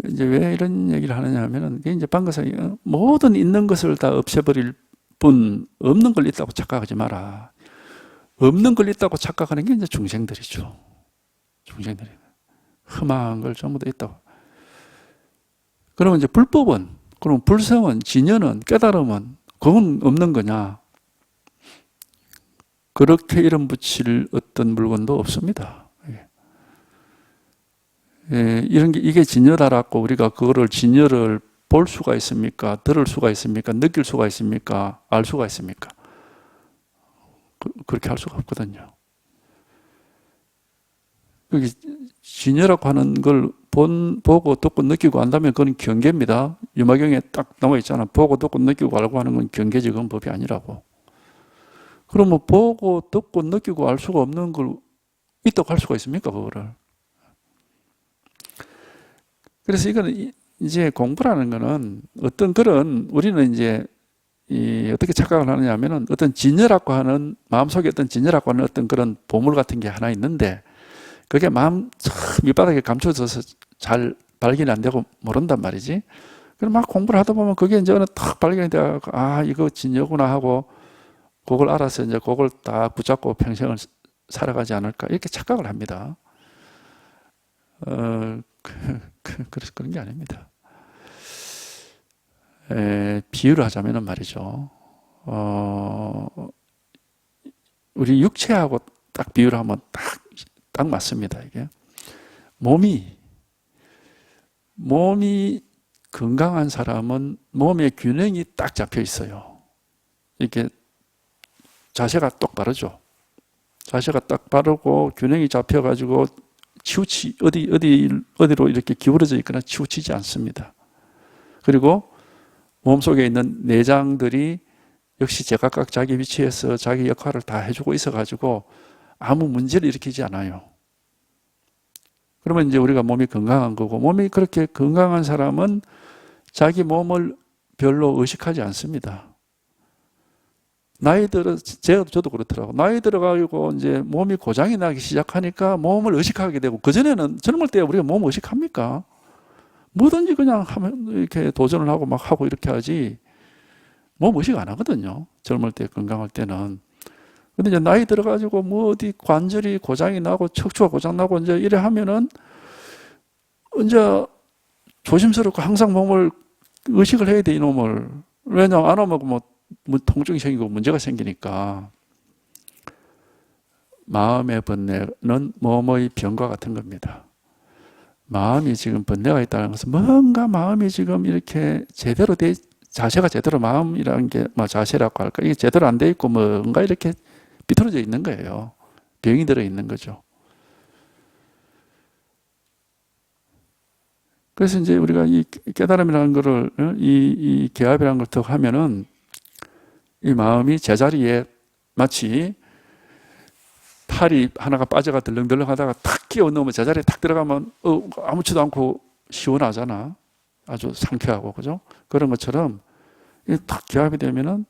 이제 왜 이런 얘기를 하느냐 하면은, 이제 방거사가 모든 있는 것을 다 없애버릴 뿐 없는 걸 있다고 착각하지 마라. 없는 걸 있다고 착각하는 게 이제 중생들이죠. 중생들이 흠한 걸 전부 다 있다고. 그러면 이제 불법은, 그럼 불성은, 진여는, 깨달음은 그건 없는 거냐? 그렇게 이름 붙일 어떤 물건도 없습니다. 이런 게 이게 진여다라고 우리가 그거를 진여를 볼 수가 있습니까? 들을 수가 있습니까? 느낄 수가 있습니까? 알 수가 있습니까? 그렇게 할 수가 없거든요. 여기 진여라고 하는 걸 보고 듣고 느끼고 안다면 그건 경계입니다. 유마경에 딱 나와 있잖아. 보고 듣고 느끼고 알고 하는 건 경계지, 그건 법이 아니라고. 그러면 보고 듣고 느끼고 알 수가 없는 걸 있다고 할 수가 있습니까, 그거를? 그래서 이거는 이제 공부라는 거는 어떤 그런, 우리는 이제 어떻게 착각을 하느냐 하면은 어떤 진여라고 하는, 마음속에 어떤 진여라고 하는 어떤 그런 보물 같은 게 하나 있는데, 그게 마음 밑바닥에 감춰져서 잘 발견이 안 되고 모른단 말이지. 그럼 막 공부를 하다 보면 그게 이제 어느 탁 발견이 돼서, 이거 진여구나 하고, 그걸 알아서 이제 그걸 다 붙잡고 평생을 살아가지 않을까, 이렇게 착각을 합니다. 그래서 그런 게 아닙니다. 비유를 하자면은 말이죠. 우리 육체하고 딱 비유를 하면 딱 맞습니다, 이게. 몸이 건강한 사람은 몸의 균형이 딱 잡혀 있어요. 이렇게 자세가 똑바르죠. 자세가 딱 바르고 균형이 잡혀가지고 어디로 이렇게 기울어져 있거나 치우치지 않습니다. 그리고 몸속에 있는 내장들이 역시 제각각 자기 위치에서 자기 역할을 다 해주고 있어가지고 아무 문제를 일으키지 않아요. 그러면 이제 우리가 몸이 건강한 거고, 몸이 그렇게 건강한 사람은 자기 몸을 별로 의식하지 않습니다. 나이 들어, 저도 그렇더라고. 나이 들어가지고 이제 몸이 고장이 나기 시작하니까 몸을 의식하게 되고, 그전에는 젊을 때 우리가 몸 의식합니까? 뭐든지 그냥 하면 이렇게 도전을 하고 막 하고 이렇게 하지, 몸 의식 안 하거든요. 젊을 때, 건강할 때는. 근데 이제 나이 들어가지고 뭐 어디 관절이 고장이 나고 척추가 고장 나고 이제 이래 하면은 이제 조심스럽고 항상 몸을 의식을 해야 돼, 이놈을. 왜냐, 안 하면 뭐 통증이 생기고 문제가 생기니까. 마음의 번뇌는 몸의 병과 같은 겁니다. 마음이 지금 번뇌가 있다는 것은 뭔가 마음이 지금 이렇게 제대로 자세가 제대로, 마음이라는 게 자세라고 할까, 이게 제대로 안 돼 있고 뭔가 이렇게 비틀어져 있는 거예요. 병이 들어 있는 거죠. 그래서 이제 우리가 이 깨달음이라는 거를, 이 개합이라는 걸 더 하면은 이 마음이 제자리에 마치 팔이 하나가 빠져가 덜렁덜렁 하다가 탁 끼워 넣으면 제자리에 탁 들어가면 아무렇지도 않고 시원하잖아. 아주 상쾌하고, 그죠? 그런 것처럼 탁 개합이 되면은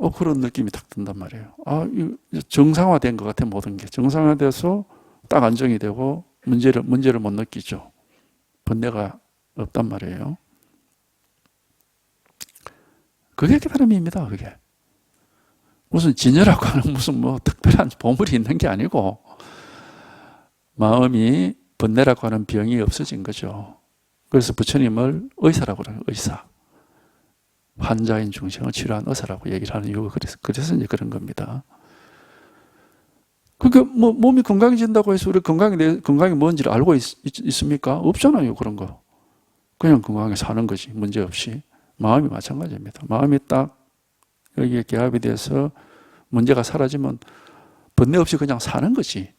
그런 느낌이 딱 든단 말이에요. 이거 정상화된 것 같아, 모든 게. 정상화돼서 딱 안정이 되고 문제를 못 느끼죠. 번뇌가 없단 말이에요. 그게 깨달음입니다, 그게. 무슨 진여라고 하는 무슨 뭐 특별한 보물이 있는 게 아니고, 마음이 번뇌라고 하는 병이 없어진 거죠. 그래서 부처님을 의사라고 그래요, 의사. 환자인 중생을 치료한 의사라고 얘기를 하는 이유가 그래서 이제 그런 겁니다. 그게 뭐 몸이 건강해진다고 해서 우리 건강이 뭔지를 알고 있습니까? 없잖아요, 그런 거. 그냥 건강하게 사는 거지, 문제 없이. 마음이 마찬가지입니다. 마음이 딱 여기에 개합이 돼서 문제가 사라지면 번뇌 없이 그냥 사는 거지.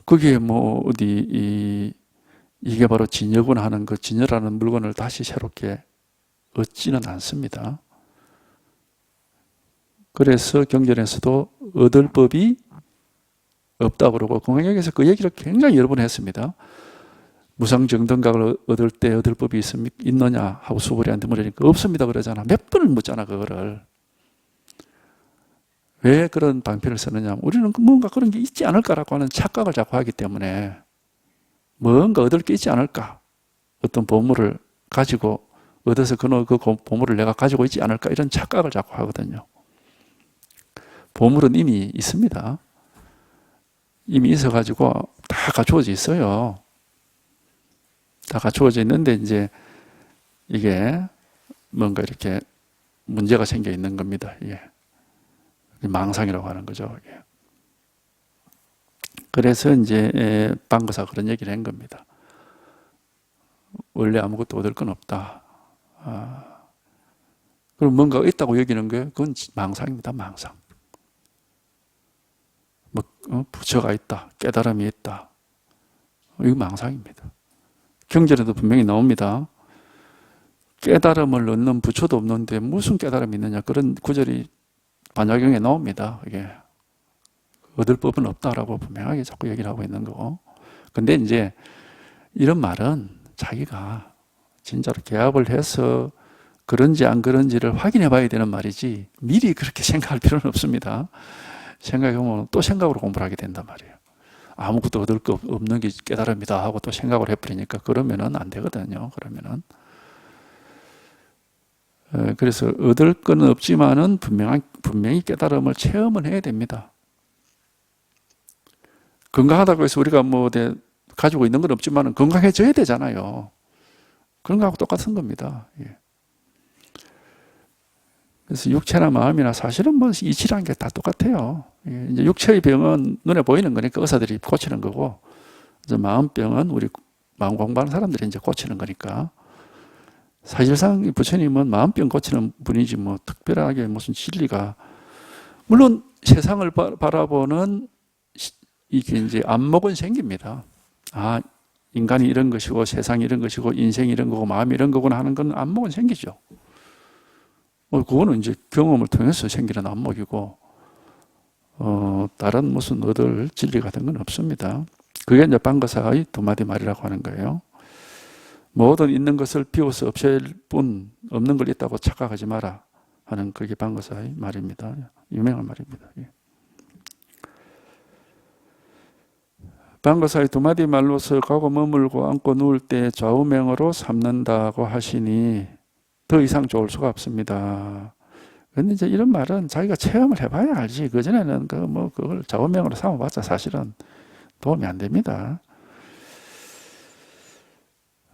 그게 뭐 어디 이게 바로 진여구나 하는 그 진여라는 물건을 다시 새롭게 얻지는 않습니다. 그래서 경전에서도 얻을 법이 없다고 그러고 공양에서 그 얘기를 굉장히 여러 번 했습니다. 무상정등각을 얻을 때 얻을 법이 있느냐 하고 수보리한테 물으니까 없습니다 그러잖아. 몇 번을 묻잖아 그거를. 왜 그런 방편을 쓰느냐. 우리는 뭔가 그런 게 있지 않을까라고 하는 착각을 자꾸 하기 때문에 뭔가 얻을 게 있지 않을까. 어떤 보물을 가지고 얻어서 그 보물을 내가 가지고 있지 않을까 이런 착각을 자꾸 하거든요. 보물은 이미 있습니다. 이미 있어가지고 다 갖추어져 있어요. 다 갖추어져 있는데 이제 이게 뭔가 이렇게 문제가 생겨 있는 겁니다. 이게 망상이라고 하는 거죠. 이게. 그래서 이제 방거사 그런 얘기를 한 겁니다. 원래 아무것도 얻을 건 없다. 그럼 뭔가 있다고 여기는 게 그건 망상입니다. 망상. 뭐 부처가 있다. 깨달음이 있다. 이거 망상입니다. 경전에도 분명히 나옵니다. 깨달음을 얻는 부처도 없는데 무슨 깨달음이 있느냐. 그런 구절이 반야경에 나옵니다. 이게 얻을 법은 없다라고 분명하게 자꾸 얘기를 하고 있는 거고. 근데 이제 이런 말은 자기가 진짜로 개합을 해서 그런지 안 그런지를 확인해 봐야 되는 말이지 미리 그렇게 생각할 필요는 없습니다. 생각해보면 또 생각으로 공부를 하게 된단 말이에요. 아무것도 얻을 거 없는 게 깨달음이다 하고 또 생각을 해버리니까 그러면은 안 되거든요. 그러면은. 그래서 얻을 건 없지만은 분명히 깨달음을 체험은 해야 됩니다. 건강하다고 해서 우리가 뭐 가지고 있는 건 없지만은 건강해져야 되잖아요. 그런 거하고 똑같은 겁니다. 예. 그래서 육체나 마음이나 사실은 뭐 이치라는 게 다 똑같아요. 예. 이제 육체의 병은 눈에 보이는 거니까 의사들이 고치는 거고, 이제 마음병은 우리 마음 공부하는 사람들이 이제 고치는 거니까. 사실상 부처님은 마음병 고치는 분이지 뭐 특별하게 무슨 진리가, 물론 세상을 바라보는 이게 이제 안목은 생깁니다. 인간이 이런 것이고 세상이 이런 것이고 인생이 이런 거고 마음이 이런 거구나 하는 건 안목은 생기죠. 그거는 이제 경험을 통해서 생기는 안목이고, 다른 무슨 얻을 진리 같은 건 없습니다. 그게 이제 방거사의 두 마디 말이라고 하는 거예요. 모든 있는 것을 비워서 없앨 뿐 없는 걸 있다고 착각하지 마라 하는 그게 방거사의 말입니다. 유명한 말입니다. 예. 방거사의 두 마디 말로서 가고 머물고 앉고 누울 때 좌우명으로 삼는다고 하시니 더 이상 좋을 수가 없습니다. 근데 이제 이런 말은 자기가 체험을 해봐야 알지. 그전에는 그걸 좌우명으로 삼아봤자 사실은 도움이 안 됩니다.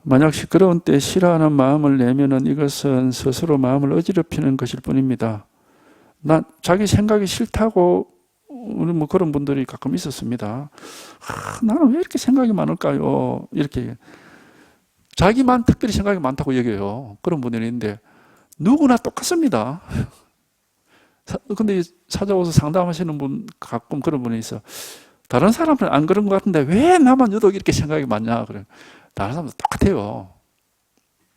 만약 시끄러운 때 싫어하는 마음을 내면은 이것은 스스로 마음을 어지럽히는 것일 뿐입니다. 자기 생각이 싫다고 우리 뭐 그런 분들이 가끔 있었습니다. 나는 왜 이렇게 생각이 많을까요? 이렇게 자기만 특별히 생각이 많다고 얘기해요. 그런 분들이 있는데 누구나 똑같습니다. 근데 찾아와서 상담하시는 분 가끔 그런 분이 있어. 다른 사람은 안 그런 것 같은데 왜 나만 유독 이렇게 생각이 많냐? 그래. 다른 사람도 똑같아요.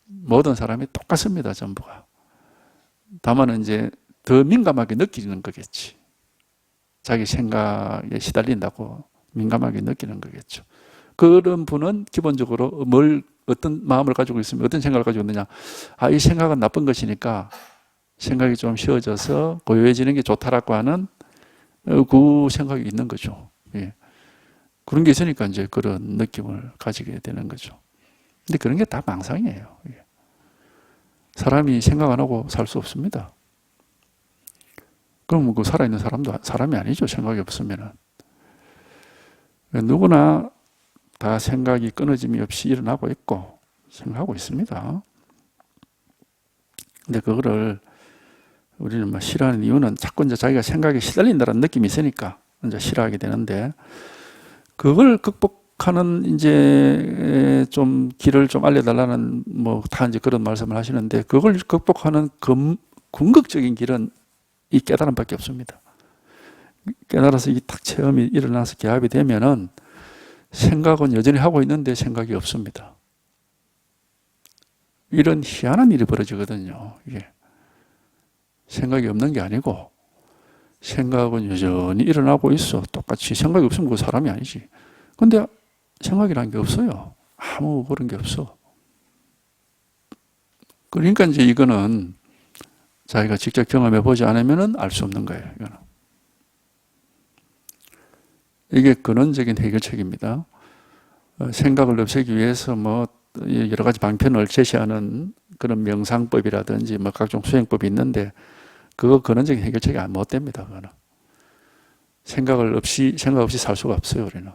모든 사람이 똑같습니다. 전부가. 다만 이제 더 민감하게 느끼는 거겠지. 자기 생각에 시달린다고 민감하게 느끼는 거겠죠. 그런 분은 기본적으로 어떤 마음을 가지고 있으면 어떤 생각을 가지고 있느냐. 이 생각은 나쁜 것이니까 생각이 좀 쉬워져서 고요해지는 게 좋다라고 하는 그 생각이 있는 거죠. 예. 그런 게 있으니까 이제 그런 느낌을 가지게 되는 거죠. 근데 그런 게 다 망상이에요. 예. 사람이 생각 안 하고 살 수 없습니다. 그럼 그 살아있는 사람도 사람이 아니죠. 생각이 없으면은. 누구나 다 생각이 끊어짐이 없이 일어나고 있고 생각하고 있습니다. 근데 그거를 우리는 뭐 싫어하는 이유는 자꾸 이제 자기가 생각에 시달린다는 느낌이 있으니까 이제 싫어하게 되는데, 그걸 극복하는 이제 좀 길을 좀 알려달라는 뭐 다 이제 그런 말씀을 하시는데, 그걸 극복하는 궁극적인 길은 이 깨달음밖에 없습니다. 깨달아서 이 딱 체험이 일어나서 개합이 되면은 생각은 여전히 하고 있는데 생각이 없습니다. 이런 희한한 일이 벌어지거든요. 이게 생각이 없는 게 아니고 생각은 여전히 일어나고 있어. 똑같이 생각이 없으면 그 사람이 아니지. 근데 생각이라는 게 없어요. 아무 그런 게 없어. 그러니까 이제 이거는 자기가 직접 경험해 보지 않으면 알 수 없는 거예요. 이거는. 이게 근원적인 해결책입니다. 생각을 없애기 위해서 뭐 여러 가지 방편을 제시하는 그런 명상법이라든지 뭐 각종 수행법이 있는데, 그거 근원적인 해결책이 못 됩니다. 그거는. 생각 없이 살 수가 없어요. 우리는.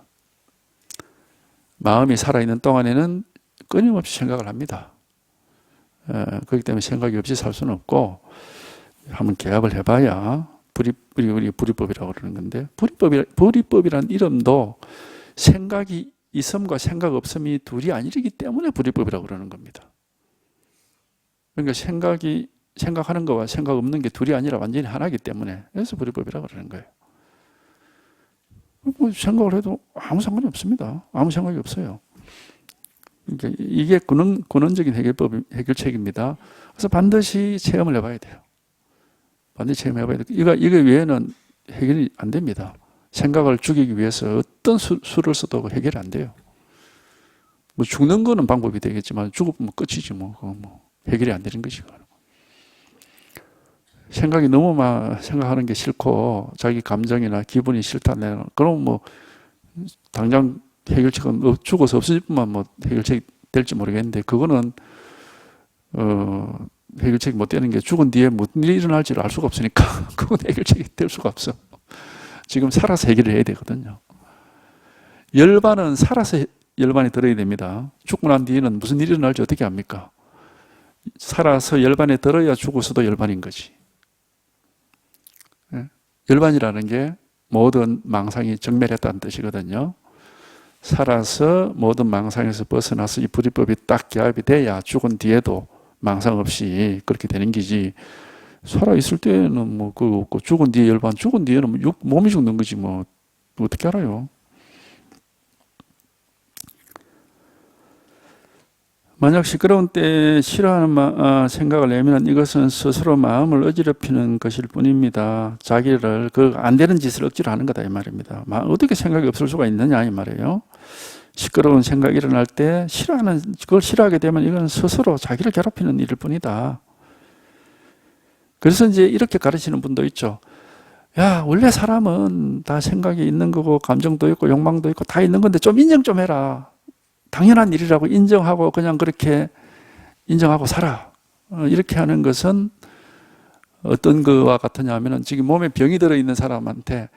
마음이 살아있는 동안에는 끊임없이 생각을 합니다. 그렇기 때문에 생각이 없이 살 수는 없고, 한번 개합을 해봐야 우리 불이법이라고 그러는 건데, 불이법이라는 이름도 생각이 있음과 생각 없음이 둘이 아니기 때문에 불이법이라고 그러는 겁니다. 그러니까 생각하는 거와 생각 없는 게 둘이 아니라 완전히 하나이기 때문에, 그래서 불이법이라고 그러는 거예요. 뭐 생각을 해도 아무 상관이 없습니다. 아무 생각이 없어요. 그러니까 이게 근원적인 해결책입니다. 그래서 반드시 체험을 해봐야 돼요. 반드시 체험해봐야 돼요. 이거 외에는 해결이 안 됩니다. 생각을 죽이기 위해서 어떤 수를 써도 해결이 안 돼요. 뭐 죽는 거는 방법이 되겠지만 죽으면 끝이지 뭐. 해결이 안 되는 것이. 생각이 너무 생각하는 게 싫고 자기 감정이나 기분이 싫다네. 그럼 뭐 당장 해결책은 죽어서 없어질 뿐만 뭐 해결책이 될지 모르겠는데, 그거는 해결책이 못 되는 게 죽은 뒤에 무슨 일이 일어날지를 알 수가 없으니까 그건 해결책이 될 수가 없어. 지금 살아서 해결을 해야 되거든요. 열반은 살아서 열반이 들어야 됩니다. 죽고 난 뒤에는 무슨 일이 일어날지 어떻게 합니까? 살아서 열반에 들어야 죽어서도 열반인 거지. 열반이라는 게 모든 망상이 정멸했다는 뜻이거든요. 살아서 모든 망상에서 벗어나서 이 불이법이 딱 개합이 돼야 죽은 뒤에도 망상 없이 그렇게 되는 기지, 살아있을 때는 뭐 그거 없고 죽은 뒤에 열반, 죽은 뒤에는 몸이 죽는 거지 뭐 어떻게 알아요? 만약 시끄러운 때 싫어하는 생각을 내면 이것은 스스로 마음을 어지럽히는 것일 뿐입니다. 자기를 안 되는 짓을 억지로 하는 거다 이 말입니다. 어떻게 생각이 없을 수가 있느냐 이 말이에요. 시끄러운 생각이 일어날 때 그걸 싫어하게 되면 이건 스스로 자기를 괴롭히는 일일 뿐이다. 그래서 이제 이렇게 가르치는 분도 있죠. 야, 원래 사람은 다 생각이 있는 거고 감정도 있고 욕망도 있고 다 있는 건데 좀 인정 좀 해라. 당연한 일이라고 인정하고 그냥 그렇게 인정하고 살아. 이렇게 하는 것은 어떤 거와 같으냐 하면은 지금 몸에 병이 들어있는 사람한테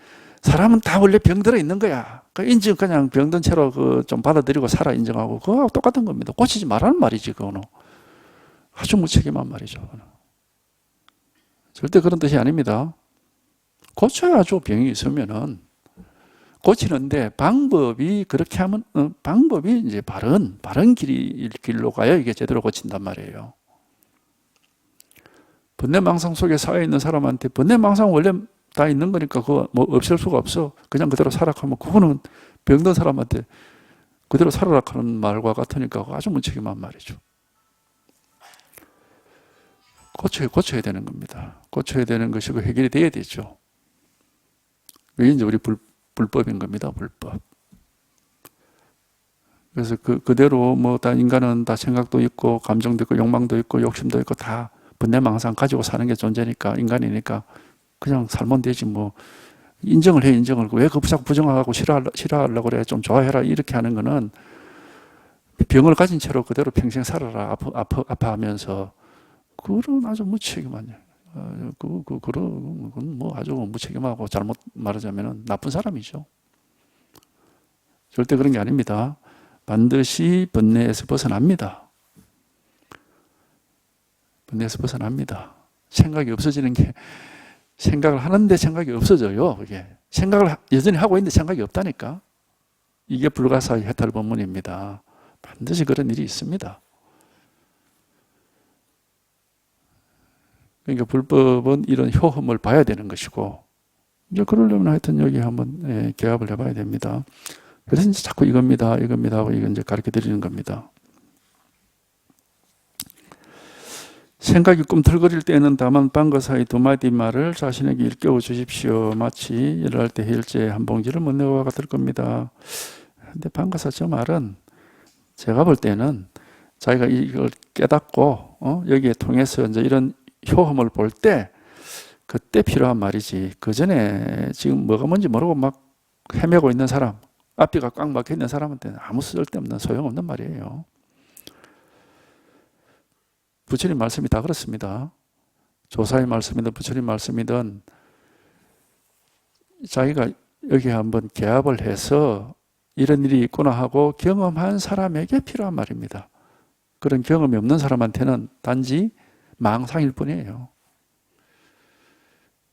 사람은 다 원래 병 들어있는 거야. 그냥 병든 채로 좀 받아들이고 살아 인정하고 그거하고 똑같은 겁니다. 고치지 말라는 말이지 그거는. 아주 무책임한 말이죠. 그거는. 절대 그런 뜻이 아닙니다. 고쳐야죠. 병이 있으면은. 고치는데 방법이 그렇게 하면 방법이 이제 바른 길로 가야 이게 제대로 고친단 말이에요. 번뇌망상 속에 쌓여 있는 사람한테 번뇌망상 원래 다 있는 거니까 그거 뭐 없앨 수가 없어. 그냥 그대로 살아가면 그거는 병든 사람한테 그대로 살아라 하는 말과 같으니까 아주 무책임한 말이죠. 고쳐야 되는 겁니다. 고쳐야 되는 것이고 해결이 돼야 되죠. 이게 이제 우리 불법인 겁니다. 불법. 그래서 그대로 뭐 다 인간은 다 생각도 있고 감정도 있고 욕망도 있고 욕심도 있고 다 번뇌망상 가지고 사는 게 존재니까, 인간이니까 그냥 살면 되지 뭐. 인정을 해, 인정을. 왜 그 자꾸 부정하고 싫어하려고 그래? 좀 좋아해라. 이렇게 하는 거는 병을 가진 채로 그대로 평생 살아라. 아파하면서. 그런 아주 무책임한, 그건 뭐 아주 무책임하고 잘못 말하자면 나쁜 사람이죠. 절대 그런 게 아닙니다. 반드시 번뇌에서 벗어납니다. 번뇌에서 벗어납니다. 생각이 없어지는 게, 생각을 하는데 생각이 없어져요. 그게 생각을 여전히 하고 있는데 생각이 없다니까. 이게 불가사의 해탈법문입니다. 반드시 그런 일이 있습니다. 그러니까 불법은 이런 효험을 봐야 되는 것이고, 이제 그러려면 하여튼 여기 한번 개합을 해봐야 됩니다. 그래서 이제 자꾸 이겁니다 하고 이건 이제 가르쳐 드리는 겁니다. 생각이 꿈틀거릴 때에는 다만 방과 사이 두 마디 말을 자신에게 일깨워 주십시오. 마치 일을 할 때 헬제 한 봉지를 못 내고 같을 겁니다. 근데 방과사 저 말은 제가 볼 때는 자기가 이걸 깨닫고 여기에 통해서 이제 이런 효험을 볼 때 그때 필요한 말이지. 그 전에 지금 뭐가 뭔지 모르고 막 헤매고 있는 사람, 앞뒤가 꽉 막혀 있는 사람한테는 아무 쓸데없는 소용없는 말이에요. 부처님 말씀이 다 그렇습니다. 조사의 말씀이든 부처님 말씀이든 자기가 여기 한번 개합을 해서 이런 일이 있구나 하고 경험한 사람에게 필요한 말입니다. 그런 경험이 없는 사람한테는 단지 망상일 뿐이에요.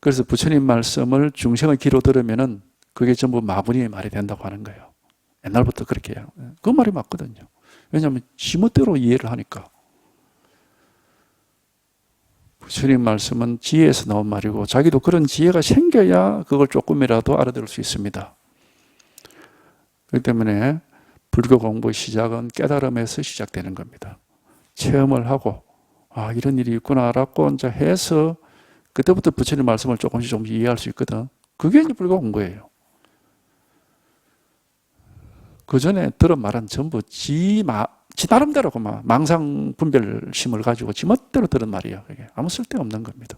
그래서 부처님 말씀을 중생의 귀로 들으면은 그게 전부 마부니의 말이 된다고 하는 거예요. 옛날부터 그렇게 해요. 그 말이 맞거든요. 왜냐하면 지멋대로 이해를 하니까. 부처님 말씀은 지혜에서 나온 말이고 자기도 그런 지혜가 생겨야 그걸 조금이라도 알아들을 수 있습니다. 그렇기 때문에 불교 공부의 시작은 깨달음에서 시작되는 겁니다. 체험을 하고 이런 일이 있구나 알았고 이제 해서 그때부터 부처님 말씀을 조금씩 이해할 수 있거든. 그게 이제 불교 공부예요. 그 전에 들은 말은 전부 지 나름대로 망상 분별심을 가지고 지멋대로 들은 말이에요. 그게 아무 쓸데없는 겁니다.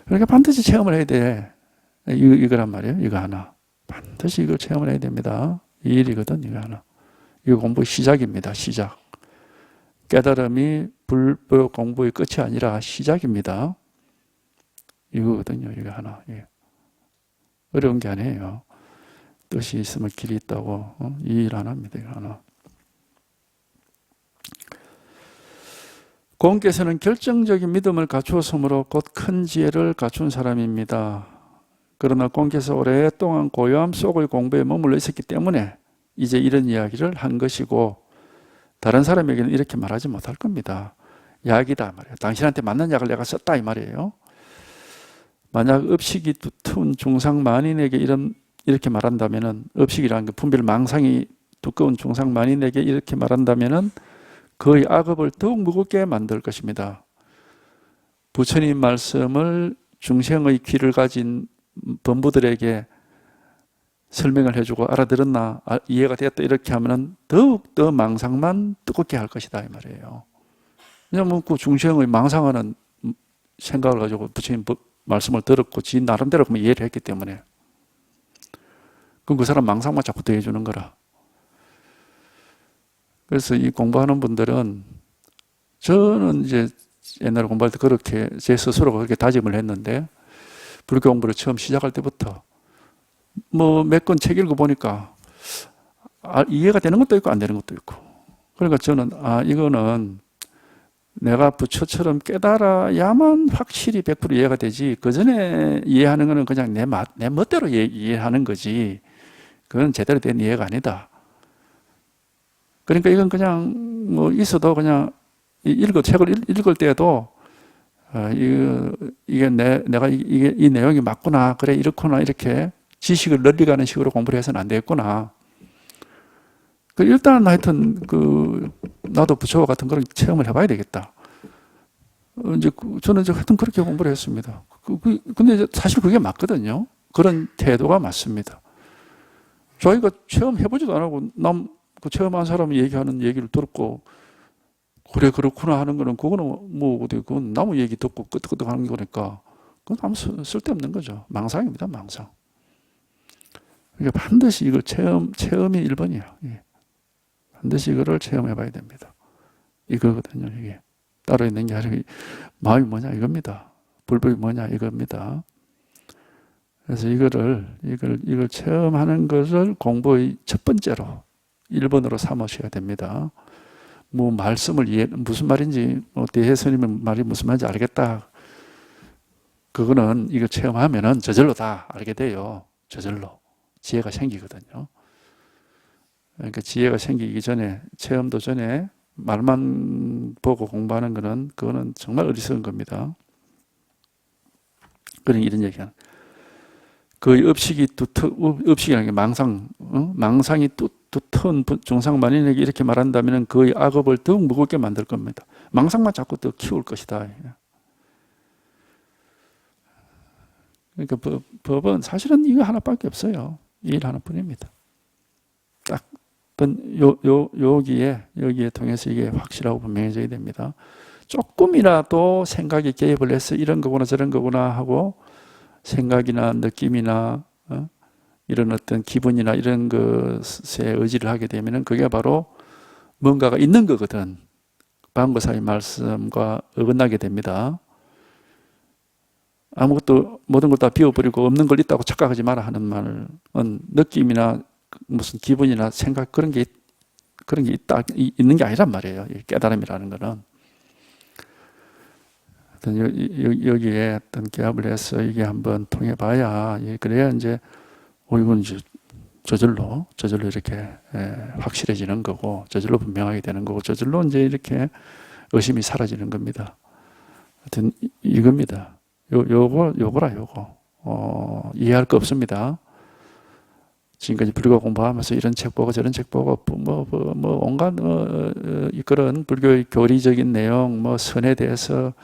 그러니까 반드시 체험을 해야 돼. 이거란 말이에요. 이거 하나. 반드시 이걸 체험을 해야 됩니다. 이 일이거든. 이거 하나. 이거 공부의 시작입니다. 시작. 깨달음이 불법 공부의 끝이 아니라 시작입니다. 이거거든요. 이거 하나. 어려운 게 아니에요. 뜻이 있으면 길이 있다고. 이 일 하나입니다. 이거 하나. 공께서는 결정적인 믿음을 갖추었으므로 곧 큰 지혜를 갖춘 사람입니다. 그러나 공께서 오랫동안 고요함 속의 공부에 머물러 있었기 때문에 이제 이런 이야기를 한 것이고 다른 사람에게는 이렇게 말하지 못할 겁니다. 약이다 말이에요. 당신한테 맞는 약을 내가 썼다 이 말이에요. 만약 업식이 두터운 중상만인에게 이렇게 말한다면은 업식이라는 게 분별 망상이 두꺼운 중상만인에게 이렇게 말한다면은 그의 악업을 더욱 무겁게 만들 것입니다. 부처님 말씀을 중생의 귀를 가진 범부들에게 설명을 해주고 알아들었나 이해가 되었다 이렇게 하면은 더욱 더 망상만 두껍게 할 것이다 이 말이에요. 왜냐하면 그 중생의 망상하는 생각을 가지고 부처님 말씀을 들었고 지 나름대로 이해를 했기 때문에 그럼 그 사람 망상만 자꾸 더해주는 거라. 그래서 이 공부하는 분들은 저는 이제 옛날에 공부할 때 그렇게 제 스스로 그렇게 다짐을 했는데 불교 공부를 처음 시작할 때부터 뭐 몇 권 책 읽어보니까 이해가 되는 것도 있고 안 되는 것도 있고 그러니까 저는 이거는 내가 부처처럼 깨달아야만 확실히 100% 이해가 되지 그 전에 이해하는 거는 그냥 내 멋대로 이해하는 거지 그건 제대로 된 이해가 아니다. 그러니까 이건 그냥 뭐 있어도 그냥 책을 읽을 때에도 이게 내가 이 내용이 맞구나 그래 이렇구나 이렇게 지식을 널리가는 식으로 공부를 해서는 안 되겠구나. 일단 하여튼 나도 부처와 같은 그런 체험을 해봐야 되겠다. 이제 저는 하여튼 그렇게 공부를 했습니다. 근데 사실 그게 맞거든요. 그런 태도가 맞습니다. 저희가 체험해보지도 안 하고 그 체험한 사람이 얘기하는 얘기를 들었고 그래, 그렇구나 하는 거는, 그거는 뭐, 어디, 그건 나무 얘기 듣고 끄떡끄떡 하는 거니까, 그건 아무 쓸데없는 거죠. 망상입니다, 망상. 그러니까 반드시 이걸 체험이 1번이야. 예. 반드시 이거를 체험해 봐야 됩니다. 이거거든요, 이게. 따로 있는 게 아니고, 마음이 뭐냐, 이겁니다. 불법이 뭐냐, 이겁니다. 그래서 이걸 체험하는 것을 공부의 첫 번째로 1번으로 삼으셔야 됩니다. 뭐 말씀을 무슨 말인지, 대혜스님 말이 무슨 말인지 알겠다. 그거는 이거 체험하면은 저절로 다 알게 돼요. 저절로. 지혜가 생기거든요. 그러니까 지혜가 생기기 전에, 체험도 전에 말만 보고 공부하는 거는, 그거는 정말 어리석은 겁니다. 그러니 이런 얘기하는. 거의 업식이라는 게 망상이 두터운 중상만인에게 이렇게 말한다면 거의 악업을 더욱 무겁게 만들 겁니다. 망상만 자꾸 더 키울 것이다. 그러니까 법은 사실은 이거 하나밖에 없어요. 이 일 하나뿐입니다. 딱 여기에 통해서 이게 확실하고 분명해져야 됩니다. 조금이라도 생각에 개입을 해서 이런 거구나 저런 거구나 하고 생각이나 느낌이나 이런 어떤 기분이나 이런 것에 의지를 하게 되면 그게 바로 뭔가가 있는 거거든. 방거사의 말씀과 어긋나게 됩니다. 아무것도 모든 걸 다 비워버리고 없는 걸 있다고 착각하지 마라 하는 말은 느낌이나 무슨 기분이나 생각 그런 게 있는 게 아니란 말이에요. 깨달음이라는 거는. 여기에 어떤 개합을 해서 이게 한번 통해 봐야, 그래야 이제, 이건 이제 저절로 이렇게 확실해지는 거고, 저절로 분명하게 되는 거고, 저절로 이제 이렇게 의심이 사라지는 겁니다. 하여튼, 이겁니다. 요거라. 이해할 거 없습니다. 지금까지 불교 공부하면서 이런 책 보고 저런 책 보고, 온갖, 그런 불교의 교리적인 내용, 선에 대해서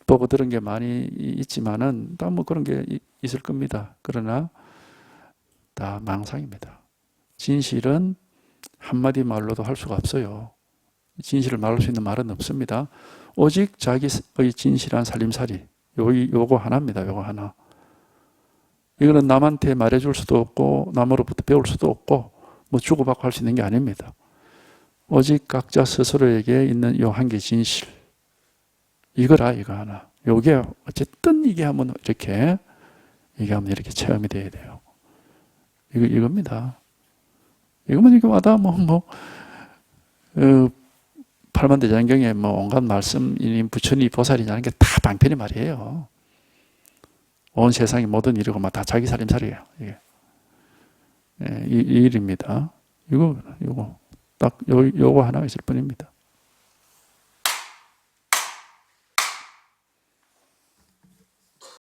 보고 들은 게 많이 있지만은 다 그런 게 있을 겁니다. 그러나 다 망상입니다. 진실은 한마디 말로도 할 수가 없어요. 진실을 말할 수 있는 말은 없습니다. 오직 자기의 진실한 살림살이 요거 하나입니다. 요거 하나. 이거는 남한테 말해줄 수도 없고 남으로부터 배울 수도 없고 주고받고 할 수 있는 게 아닙니다. 오직 각자 스스로에게 있는 요 한 개 진실. 이거 하나. 요게 어쨌든 이게 하면 이렇게 체험이 돼야 돼요. 이겁니다. 이거만 이거마다 팔만대장경에 온갖 말씀이니 부처니 보살이냐는 게 다 방편이 말이에요. 온 세상의 모든 일이고 다 자기 살림살이에요. 이게. 이 일입니다. 요거 딱 요거 하나 있을 뿐입니다.